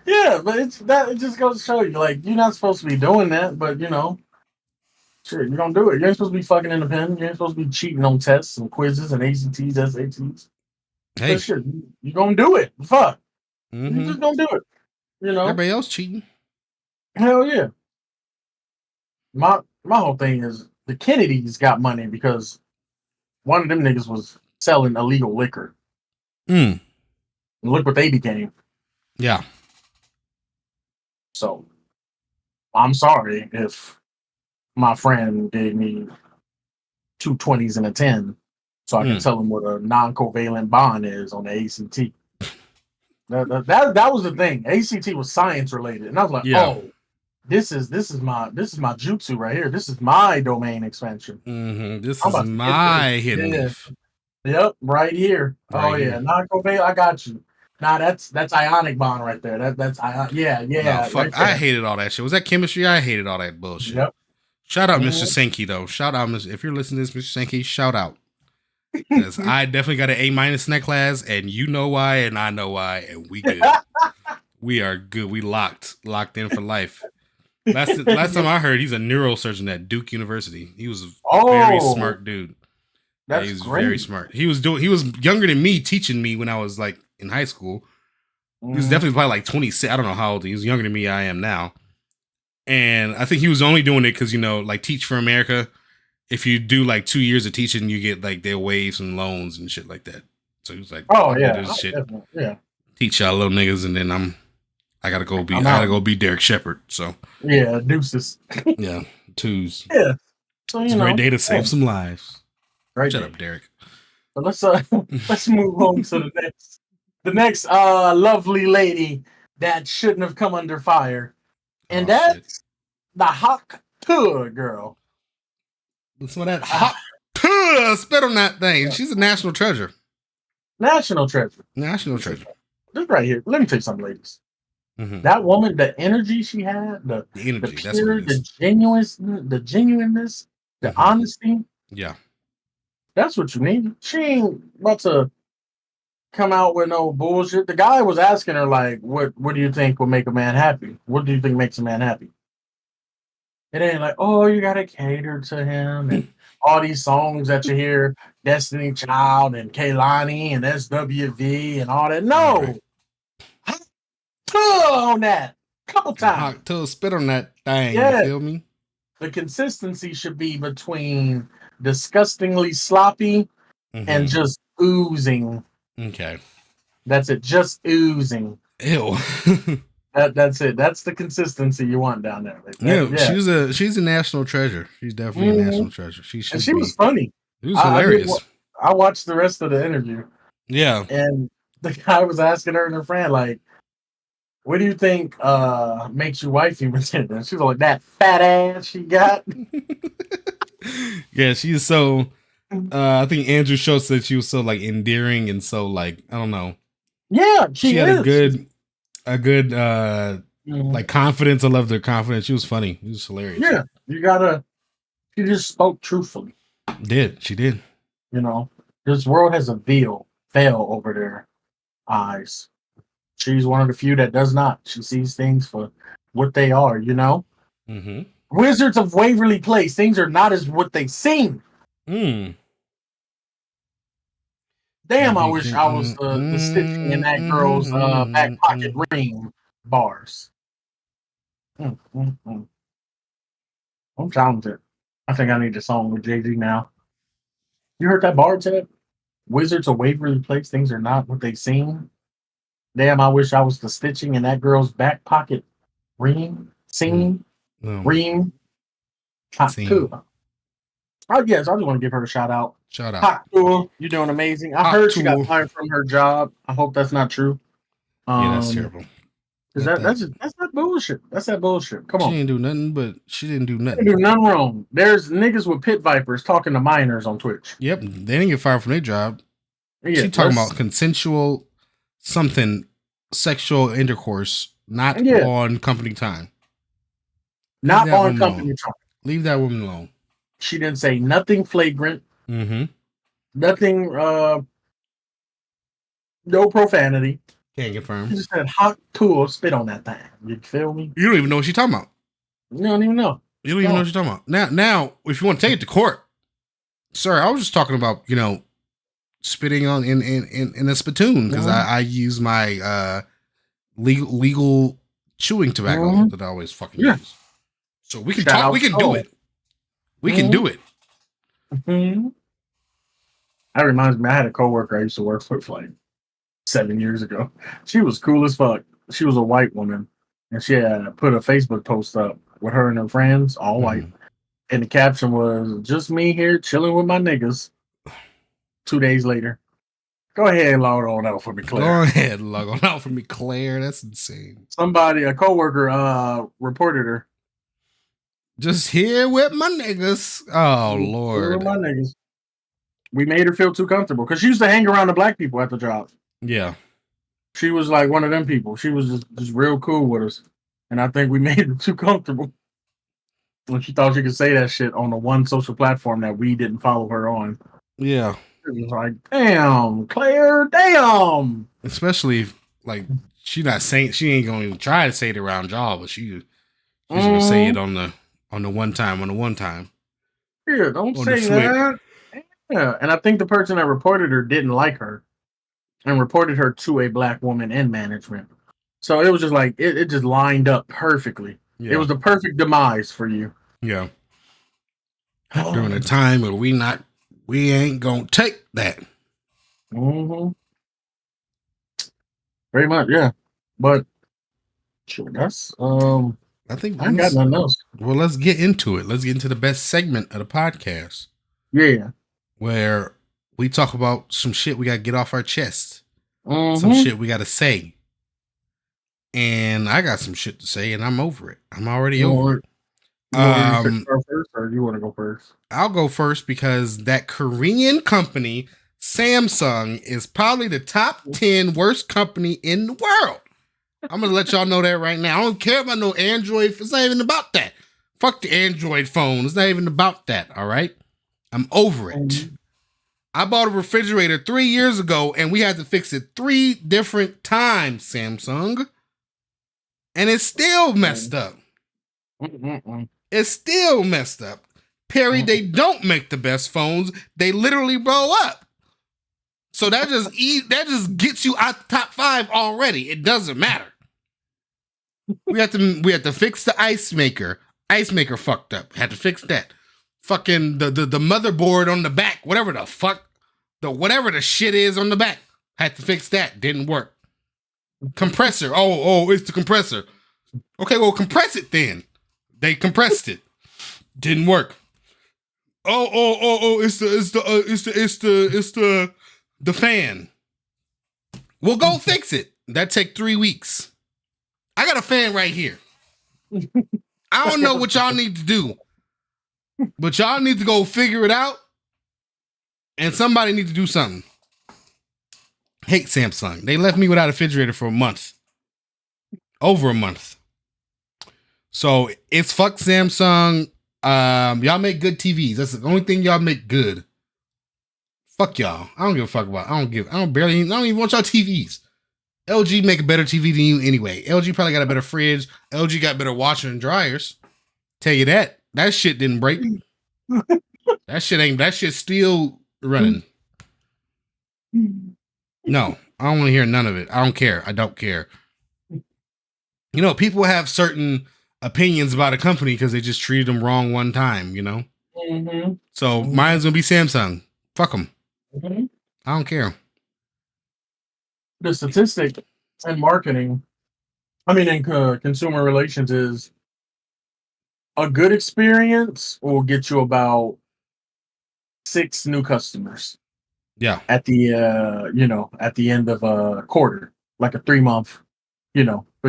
Yeah, but it just goes to show you, like, you're not supposed to be doing that, but shit, you don't do it. You ain't supposed to be fucking independent. You ain't supposed to be cheating on tests and quizzes and ACTs, SATs. Hey, but shit, you gonna do it. Fuck. Mm-hmm. You just gonna do it. Everybody else cheating. Hell yeah. My whole thing is the Kennedys got money because one of them niggas was selling illegal liquor. And look what they became. Yeah. So I'm sorry if my friend gave me 2 20s and a 10 so I can tell him what a non-covalent bond is on the ACT. That was the thing. ACT was science related. And I was like, oh, this is my jutsu right here. This is my domain expansion. This is my hidden leaf. Yep, right here. Non-covalent, I got you. Nah, that's ionic bond right there. That's yeah. No, fuck, right I hated all that shit. Was that chemistry? I hated all that bullshit. Yep. Shout out Mr. Sankey though. Shout out if you're listening to this, Mr. Sankey, shout out. Because I definitely got an A- in that class, and you know why, and I know why, and we good. We are good. We locked in for life. Last time I heard, he's a neurosurgeon at Duke University. He was a very smart dude. That's he was great. Very smart. He was younger than me, teaching me when I was like in high school. He was definitely probably like 26. I don't know how old he was. Younger than me, I am now. And I think he was only doing it because, like Teach for America. If you do like 2 years of teaching, you get like they'll waive some loans and shit like that. So he was like, yeah. Teach y'all little niggas, and then I gotta go be Derek Shepard. So yeah, deuces. Yeah, twos. Yeah. So it's a great day to save some lives. Right. Shut up, Derek. But let's move on to the next lovely lady that shouldn't have come under fire. And that's the Hawk Tour girl. Some of that Hawk Tour spit on that thing. She's a national treasure. National treasure. Just right here. Let me tell you something, ladies. That woman, the energy she had, the energy, the genuineness, the honesty. Yeah. That's what you need. She ain't about to come out with no bullshit. The guy was asking her, like, what do you think will make a man happy? What do you think makes a man happy? It ain't like, oh, you gotta cater to him and all these songs that you hear, Destiny Child and Kehlani and SWV and all that. No. On that. Couple times. To spit on that thing. You feel me? The consistency should be between disgustingly sloppy and just oozing. Okay. That's it. Just oozing. Ew. That's it. That's the consistency you want down there. She's a national treasure. She's definitely a national treasure. She was funny. It was hilarious. I watched the rest of the interview. Yeah. And the guy was asking her and her friend, like, what do you think makes you wifey retentive? She was like, that fat ass she got. Yeah, she's so I think Andrew Schultz said she was so like endearing and so like, I don't know. Yeah, she had a good like confidence. I loved her confidence. She was funny. It was hilarious. Yeah, she just spoke truthfully. She did. This world has a veil over their eyes. She's one of the few that does not. She sees things for what they are, Wizards of Waverly Place, things are not as what they seem. Damn, I wish I was the stitching in that girl's back pocket ring bars. I'm talented. I think I need a song with Jay-Z now. You heard that bar, Ted? Wizards of Waverly Place, things are not what they seem. Damn, I wish I was the stitching in that girl's back pocket ring. Ream. Oh, yes, I just want to give her a shout out. Hot Tool, you're doing amazing. I heard she got fired from her job. I hope that's not true. Yeah, that's terrible. That's that bullshit. That's that bullshit. Come on. She didn't do nothing, she didn't do nothing. She didn't do nothing wrong. There's niggas with pit vipers talking to minors on Twitch. Yep, they didn't get fired from their job. She talking about consensual sexual intercourse, not on company time. Not on company time. Leave that woman alone. She didn't say nothing flagrant. Nothing. No profanity. Can't confirm. She just said hot tool spit on that thing. You feel me? You don't even know what she's talking about. You don't even know. You don't even know what you're talking about. Now, if you want to take it to court, sir, I was just talking about, spitting on in a spittoon because I use my legal chewing tobacco that I always fucking use. So we can talk. We can do it. We can do it. That reminds me. I had a coworker I used to work with like 7 years ago. She was cool as fuck. She was a white woman, and she had put a Facebook post up with her and her friends, all white. And the caption was, "Just me here chilling with my niggas." 2 days later. Go ahead and log on out for me, Claire. Go ahead and log on out for me, Claire. That's insane. A coworker, reported her. Just here with my niggas. Oh, Lord. With my niggas. We made her feel too comfortable because she used to hang around the black people at the job. Yeah. She was like one of them people. She was just real cool with us. And I think we made her too comfortable. And she thought she could say that shit on the one social platform that we didn't follow her on. Yeah. It was like, damn, Claire, damn. Especially if, like, she ain't gonna even try to say it around y'all, but she's gonna say it on the one time. Yeah, don't say that. Yeah, and I think the person that reported her didn't like her and reported her to a black woman in management. So it was just like, it just lined up perfectly. Yeah. It was the perfect demise for you. Yeah. During a time where we ain't gonna take that. Very much, yeah. But sure, that's I think I ain't got nothing else. Well, let's get into it. Let's get into the best segment of the podcast. Yeah. Where we talk about some shit we gotta get off our chest. Some shit we gotta say. And I got some shit to say, and I'm over it. I'm already over it. You want to go first, or do you want to go first? I'll go first because that Korean company, Samsung, is probably the top 10 worst company in the world. I'm going to let y'all know that right now. I don't care about no Android. It's not even about that. Fuck the Android phone. It's not even about that, all right? I'm over it. I bought a refrigerator 3 years ago, and we had to fix it 3 different times, Samsung. And it's still messed up. It's still messed up. Perry, they don't make the best phones. They literally blow up. So that just gets you out the top 5 already. It doesn't matter. We have to fix the ice maker. Ice maker fucked up. Had to fix that. Fucking the motherboard on the back, whatever the fuck, whatever the shit is on the back. Had to fix that. Didn't work. Compressor. Oh, it's the compressor. Okay, well, compress it then. They compressed it. Didn't work. It's the fan. Well, go fix it. That take 3 weeks. I got a fan right here. I don't know what y'all need to do, but y'all need to go figure it out, and somebody need to do something. Hate Samsung. They left me without a refrigerator for a month. Over a month. So it's fuck Samsung. Y'all make good TVs. That's the only thing y'all make good. Fuck y'all. I don't give a fuck about. I don't even want y'all TVs. LG make a better TV than you anyway. LG probably got a better fridge. LG got better washer and dryers. Tell you that. That shit didn't break. That shit's still running. No, I don't want to hear none of it. I don't care. I don't care. You know, people have certain opinions about a company because they just treated them wrong one time, you know? So mine's going to be Samsung. Fuck them. I don't care. The statistic in marketing, in consumer relations, is a good experience will get you about 6 new customers. Yeah. At the at the end of a quarter, like a 3 month, 3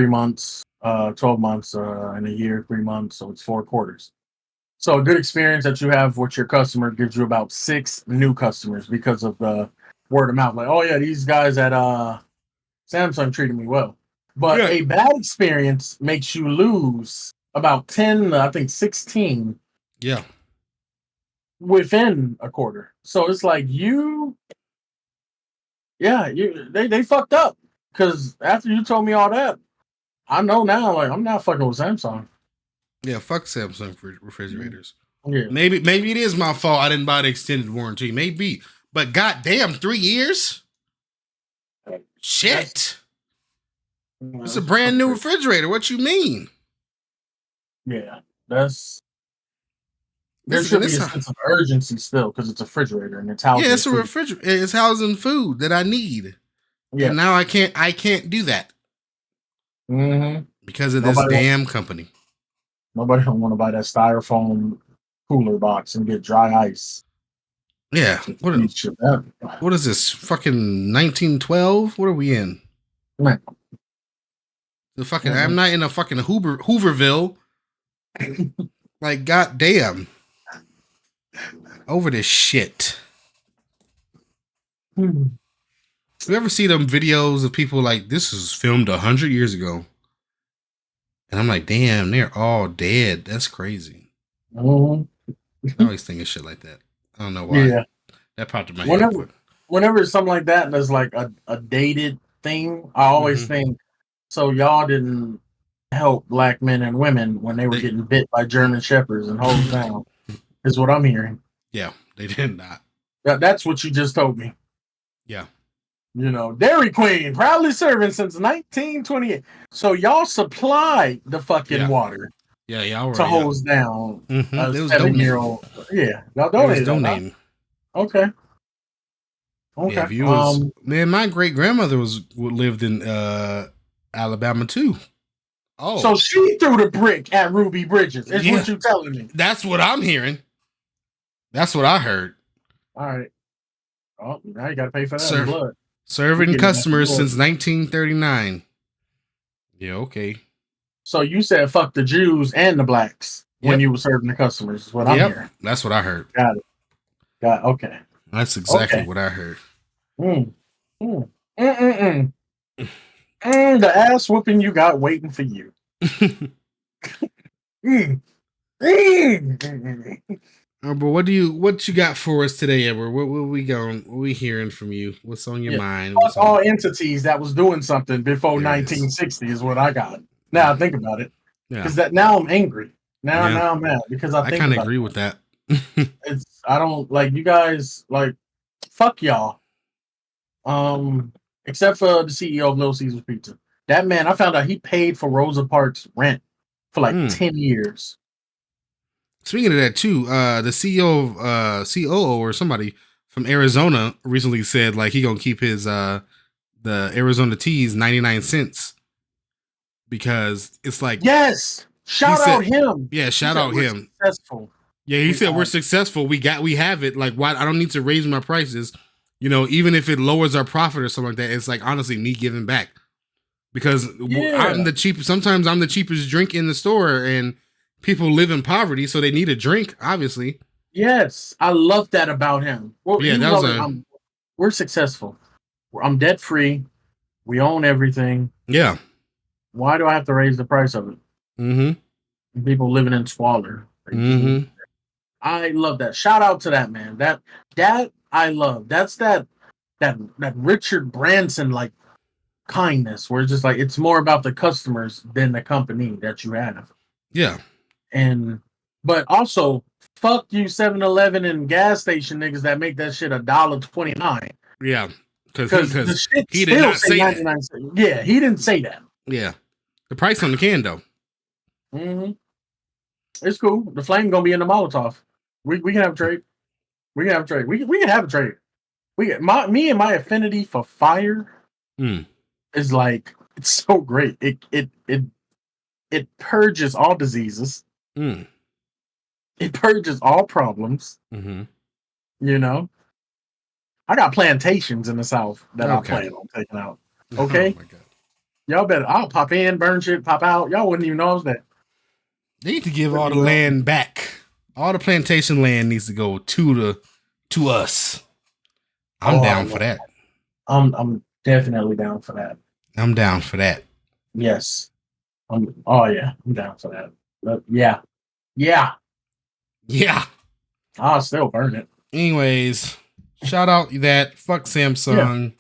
months, 12 months, in a year, 3 months, so it's 4 quarters. So a good experience that you have with your customer gives you about 6 new customers because of the word of mouth. Like, oh yeah, these guys at Samsung treated me well. But a bad experience makes you lose about 10, I think 16. Yeah. within a quarter. So it's like they fucked up. Because after you told me all that, I know now, like, I'm not fucking with Samsung. Yeah, fuck Samsung refrigerators. Yeah. Maybe it is my fault I didn't buy the extended warranty. Maybe. But goddamn, 3 years? Shit. It's a brand new refrigerator. What you mean? Yeah. There should be a sense of urgency still because it's a refrigerator and it's housing. Yeah, it's a refrigerator. It's housing food that I need. Yeah. And now I can't do that. Mm-hmm. Because of this damn company. Nobody don't want to buy that styrofoam cooler box and get dry ice. Yeah. What is this? Fucking 1912? What are we in? Man. The fucking I'm not in a fucking Hooverville. Like, goddamn. Over this shit. You ever see them videos of people like, this was filmed 100 years ago? And I'm like, damn, they're all dead. That's crazy. I always think of shit like that. I don't know why. Yeah. That popped in my head. Whenever it's something like that, there's like a dated thing, I always think, so y'all didn't help black men and women when they were getting bit by German Shepherds and hoes down, is what I'm hearing. Yeah, they did not. That's what you just told me. Yeah. You know, Dairy Queen, proudly serving since 1928. So y'all supplied the fucking water. Yeah, y'all were to hose down a 7-year-old. Yeah, y'all donated. Okay. Yeah, if you man, my great grandmother lived in Alabama too. Oh, so she threw the brick at Ruby Bridges. Is what you telling me? That's what I'm hearing. That's what I heard. All right. Oh, now you got to pay for that in blood. Serving customers since 1939. Yeah, okay. So you said fuck the Jews and the blacks when you were serving the customers. Is what I'm hearing. That's what I heard. Got it. Okay. That's exactly what I heard. The ass whooping you got waiting for you. But what you got for us today, Edward? What we hearing from you? What's on your mind? All entities that was doing something before 1960 is what I got. Now think about it. Because now I'm angry. Now I'm mad because I kind of agree with that. I don't like you guys, like, fuck y'all. Except for the CEO of Little Caesars Pizza. That man, I found out he paid for Rosa Parks' rent for like 10 years. Speaking of that too, the CEO of COO or somebody from Arizona recently said like he gonna keep his the Arizona teas 99 cents because it's like shout out him. Yeah, shout out him. Successful. Yeah, he said we're successful. We have it. Like, why I don't need to raise my prices. You know, even if it lowers our profit or something like that, it's like honestly me giving back because I'm the cheapest. Sometimes I'm the cheapest drink in the store, and people live in poverty, so they need a drink. Obviously, yes, I love that about him. Well, yeah, we're successful. I'm debt free. We own everything. Yeah. Why do I have to raise the price of it? Mm-hmm. People living in squalor. Mm-hmm. I love that. Shout out to that man. That I love. That's that Richard Branson like kindness where it's just like it's more about the customers than the company that you have. Yeah. But also fuck you 7-Eleven and gas station niggas that make that shit $1.29. Yeah. Because he did not say that. Yeah, he didn't say that. Yeah. The price on the can though. Mm-hmm. It's cool. The flame gonna be in the Molotov. We can have a trade. We can have a trade. We can have a trade. Me and my affinity for fire is like it's so great. It purges all diseases. It purges all problems. Mm-hmm. You know, I got plantations in the South that I plan on taking out. Okay, oh my God. Y'all better. I'll pop in, burn shit, pop out. Y'all wouldn't even know I was there. They need to give all the land back. All the plantation land needs to go to us. I'm down for that. I'm definitely down for that. I'm down for that. Yes. I'm down for that. Yeah. I'll still burn it. Anyways, shout out that. Fuck Samsung.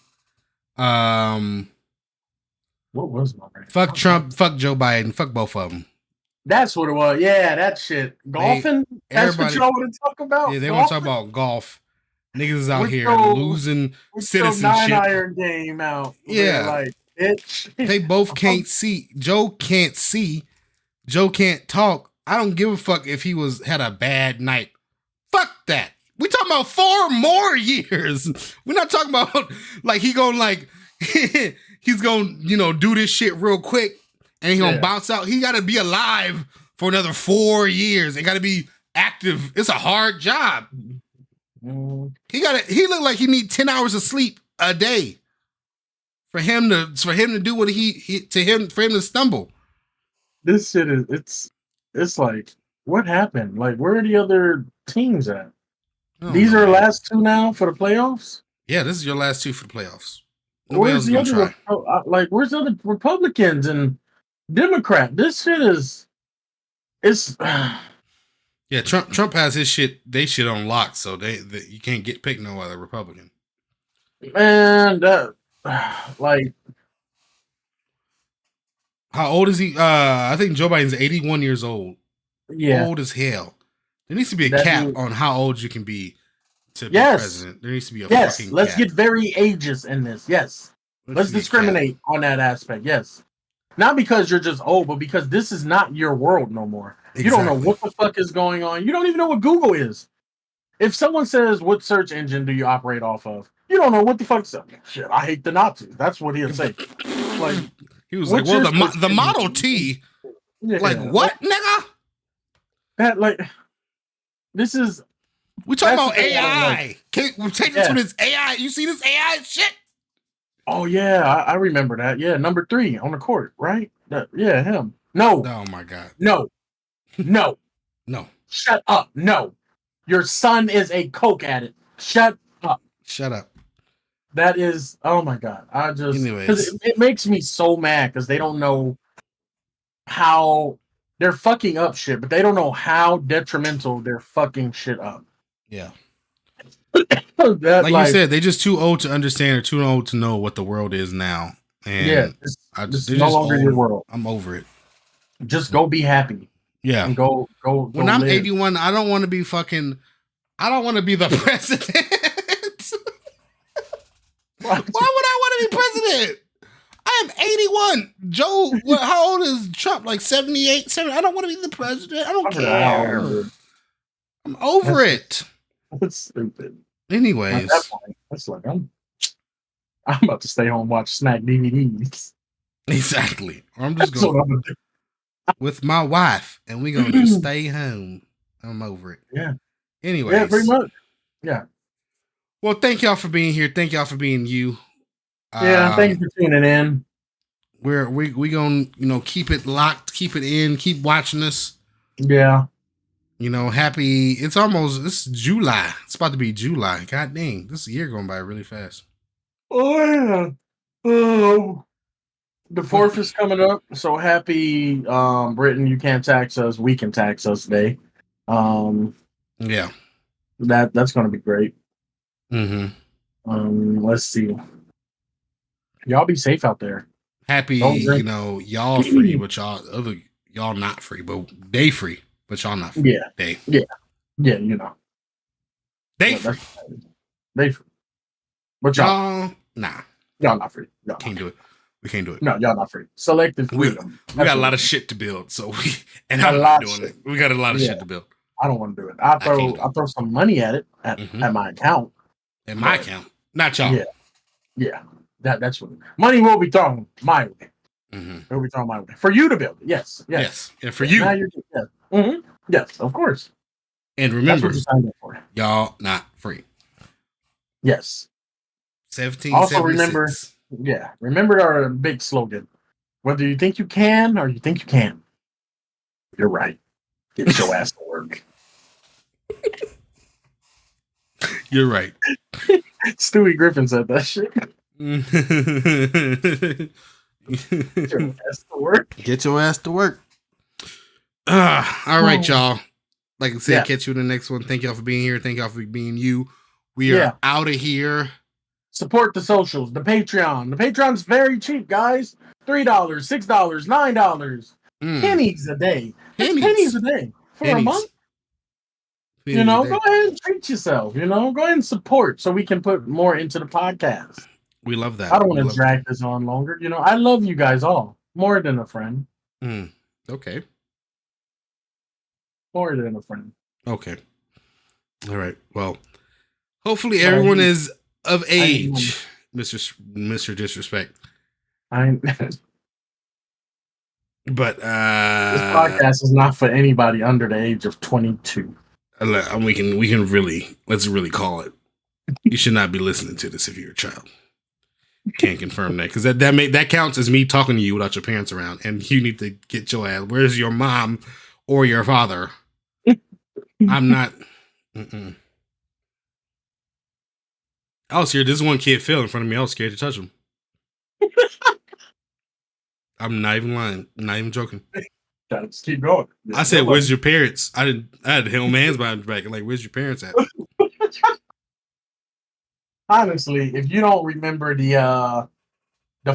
What was my name? Fuck Trump. Fuck Joe Biden. Fuck both of them. That's what it was. Yeah, that shit. Golfing? That's what y'all want to talk about? Yeah, they want to talk about golf. Niggas is out here losing citizenship. 9-iron game out. Yeah. Like, bitch. They both can't see. Joe can't see. Joe can't talk. I don't give a fuck if he had a bad night. Fuck that. We talking about 4 more years. We're not talking about like he gonna like he's gonna do this shit real quick and he gonna bounce out. He gotta be alive for another 4 years. It gotta be active. It's a hard job. He look like he need 10 hours of sleep a day for him to do what for him to stumble. This shit is it's like, what happened? Like, where are the other teams at? These are the last 2 now for the playoffs? Yeah, this is your last 2 for the playoffs. Where's the other where's the other Republicans and Democrat? This shit it's yeah, Trump has his shit, they shit on lock, so they you can't pick no other Republican. Man, like, how old is he? I think Joe Biden's 81 years old. Yeah. Old as hell. There needs to be a cap on how old you can be to be president. There needs to be a fucking let's cap. get very ageist in this. Yes. Let's discriminate on that aspect. Yes. Not because you're just old, but because this is not your world no more. Exactly. You don't know what the fuck is going on. You don't even know what Google is. If someone says, what search engine do you operate off of? You don't know what the fuck. Shit, I hate the Nazis. That's what he'll say. Like, he was like, well, the Model T. Yeah, like, what, nigga? That, like, this is. We talking about AI. We're taking this from this AI. You see this AI shit? Oh, yeah. I remember that. Yeah. Number 3 on the court, right? Yeah, him. No. Oh, my God. No. No. No. Shut up. No. Your son is a coke addict. Shut up. Shut up. That is, oh my God. I just, because it makes me so mad because they don't know how they're fucking up shit, but they don't know how detrimental they're fucking shit up. Yeah. Like you said, they're just too old to understand or too old to know what the world is now. And yeah, it's no longer your world. I'm over it. Just go be happy. Yeah. And go when I'm 81, I don't want to be I don't want to be the president. Why would I want to be president? I am 81. Joe, how old is Trump? Like 78, 70. I don't want to be the president. I don't care. I'm over it. That's stupid. Anyways. That's like, I'm about to stay home and watch snack DVDs. Exactly. Or I'm just going with my wife and we're going to just stay home. I'm over it. Yeah. Anyways. Yeah, pretty much. Yeah. Well, thank y'all for being here. Thank y'all for being you. Yeah, thank you for tuning in. We gonna keep it locked, keep it in, keep watching us. Yeah. Happy. It's July. It's about to be July. God dang, this year going by really fast. Oh yeah. Oh. The 4th is coming up, so happy Britain, you can't tax us, we can tax us day. Yeah. That's gonna be great. Mm-hmm. Let's see. Y'all be safe out there. Happy, y'all free, but y'all not free, but they free, but y'all not free. Yeah. Yeah. They free. They free. But y'all nah. Y'all not free. Y'all can't do it. We can't do it. No, y'all not free. Selective freedom. We got a lot of shit to build, so I'm not doing it. We got a lot of shit to build. I don't want to do it. I throw some money at it at my account. At my account, not y'all. Yeah. That's what money will be thrown my way. It will be thrown my way for you to build it. Yes. And for you. Yes, of course. And remember, y'all not free. Yes. 17. Also remember our big slogan: whether you think you can or you think you can't, you're right. Get your ass to work. You're right. Stewie Griffin said that shit. Get your ass to work. Get your ass to work. All right, y'all. Like I said, catch you in the next one. Thank y'all for being here. Thank y'all for being you. We are out of here. Support the socials, the Patreon. The Patreon's very cheap, guys. $3, $6, $9. Pennies a day. That's pennies a day for a month. Pennies, go ahead and treat yourself. Go ahead and support so we can put more into the podcast. We love that. I don't want to drag this on longer. I love you guys all more than a friend. Okay. More than a friend. Okay. All right. Well, hopefully everyone is of age, Mr. Disrespect. But this podcast is not for anybody under the age of 22. We can let's really call it. You should not be listening to this if you're a child. Can't confirm that because that counts as me talking to you without your parents around, and you need to get your ass. Where's your mom or your father? I'm not. I was scared. This one kid fell in front of me. I was scared to touch him. I'm not even lying. I'm not even joking. Just keep going. I said, "Where's your parents?" I had held my hands behind my back. Like, where's your parents at? Honestly, if you don't remember the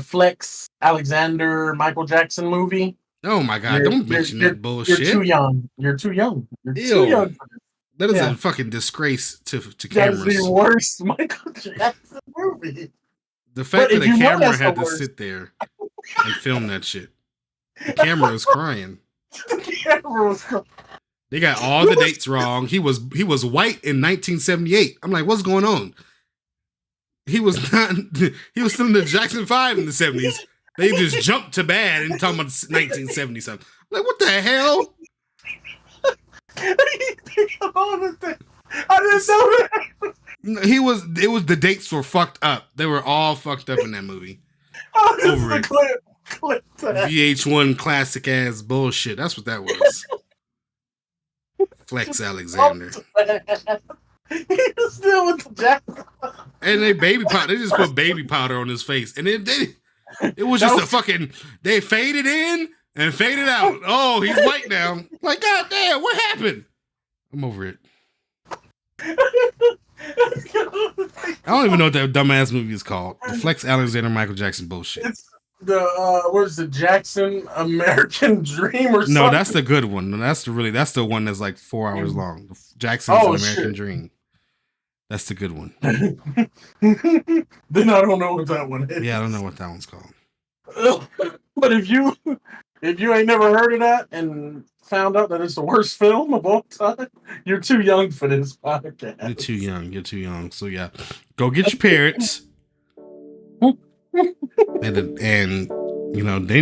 Flex Alexander Michael Jackson movie, oh my God! Don't mention that bullshit. You're too young. You're too young. You're too young for this. That is a fucking disgrace to cameras. That's the worst Michael Jackson movie. The fact that the camera had to sit there and film that shit. The camera was crying. They got all the dates wrong. He was white in 1978. I'm like, what's going on? He was not. He was still in the Jackson 5 in the 70s. They just jumped to bad and talking about 1970 something. Like, what the hell? I didn't know that. It was the dates were fucked up. They were all fucked up in that movie. Over it. Clip VH1 classic ass bullshit. That's what that was. Flex Alexander. He was still with the Jackson. And they just put baby powder on his face. And it was just a fucking, they faded in and faded out. Oh, he's white now. Like, God damn, what happened? I'm over it. I don't even know what that dumbass movie is called. The Flex Alexander Michael Jackson bullshit. It's the what is it, Jackson American Dream or something? No, that's the good one. That's the one that's like 4 hours long. Jackson's American Dream. That's the good one. Then I don't know what that one is. Yeah, I don't know what that one's called. But if you ain't never heard of that and found out that it's the worst film of all time, you're too young for this podcast. You're too young. So yeah, go get your parents, and then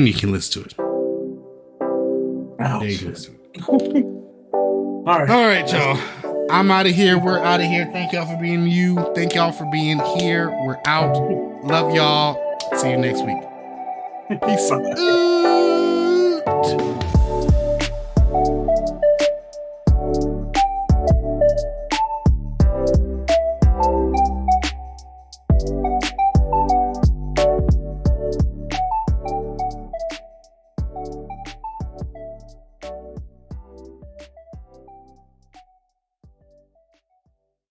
you can listen to it. All right, y'all. I'm out of here. We're out of here. Thank y'all for being you. Thank y'all for being here. We're out. Love y'all. See you next week. Peace.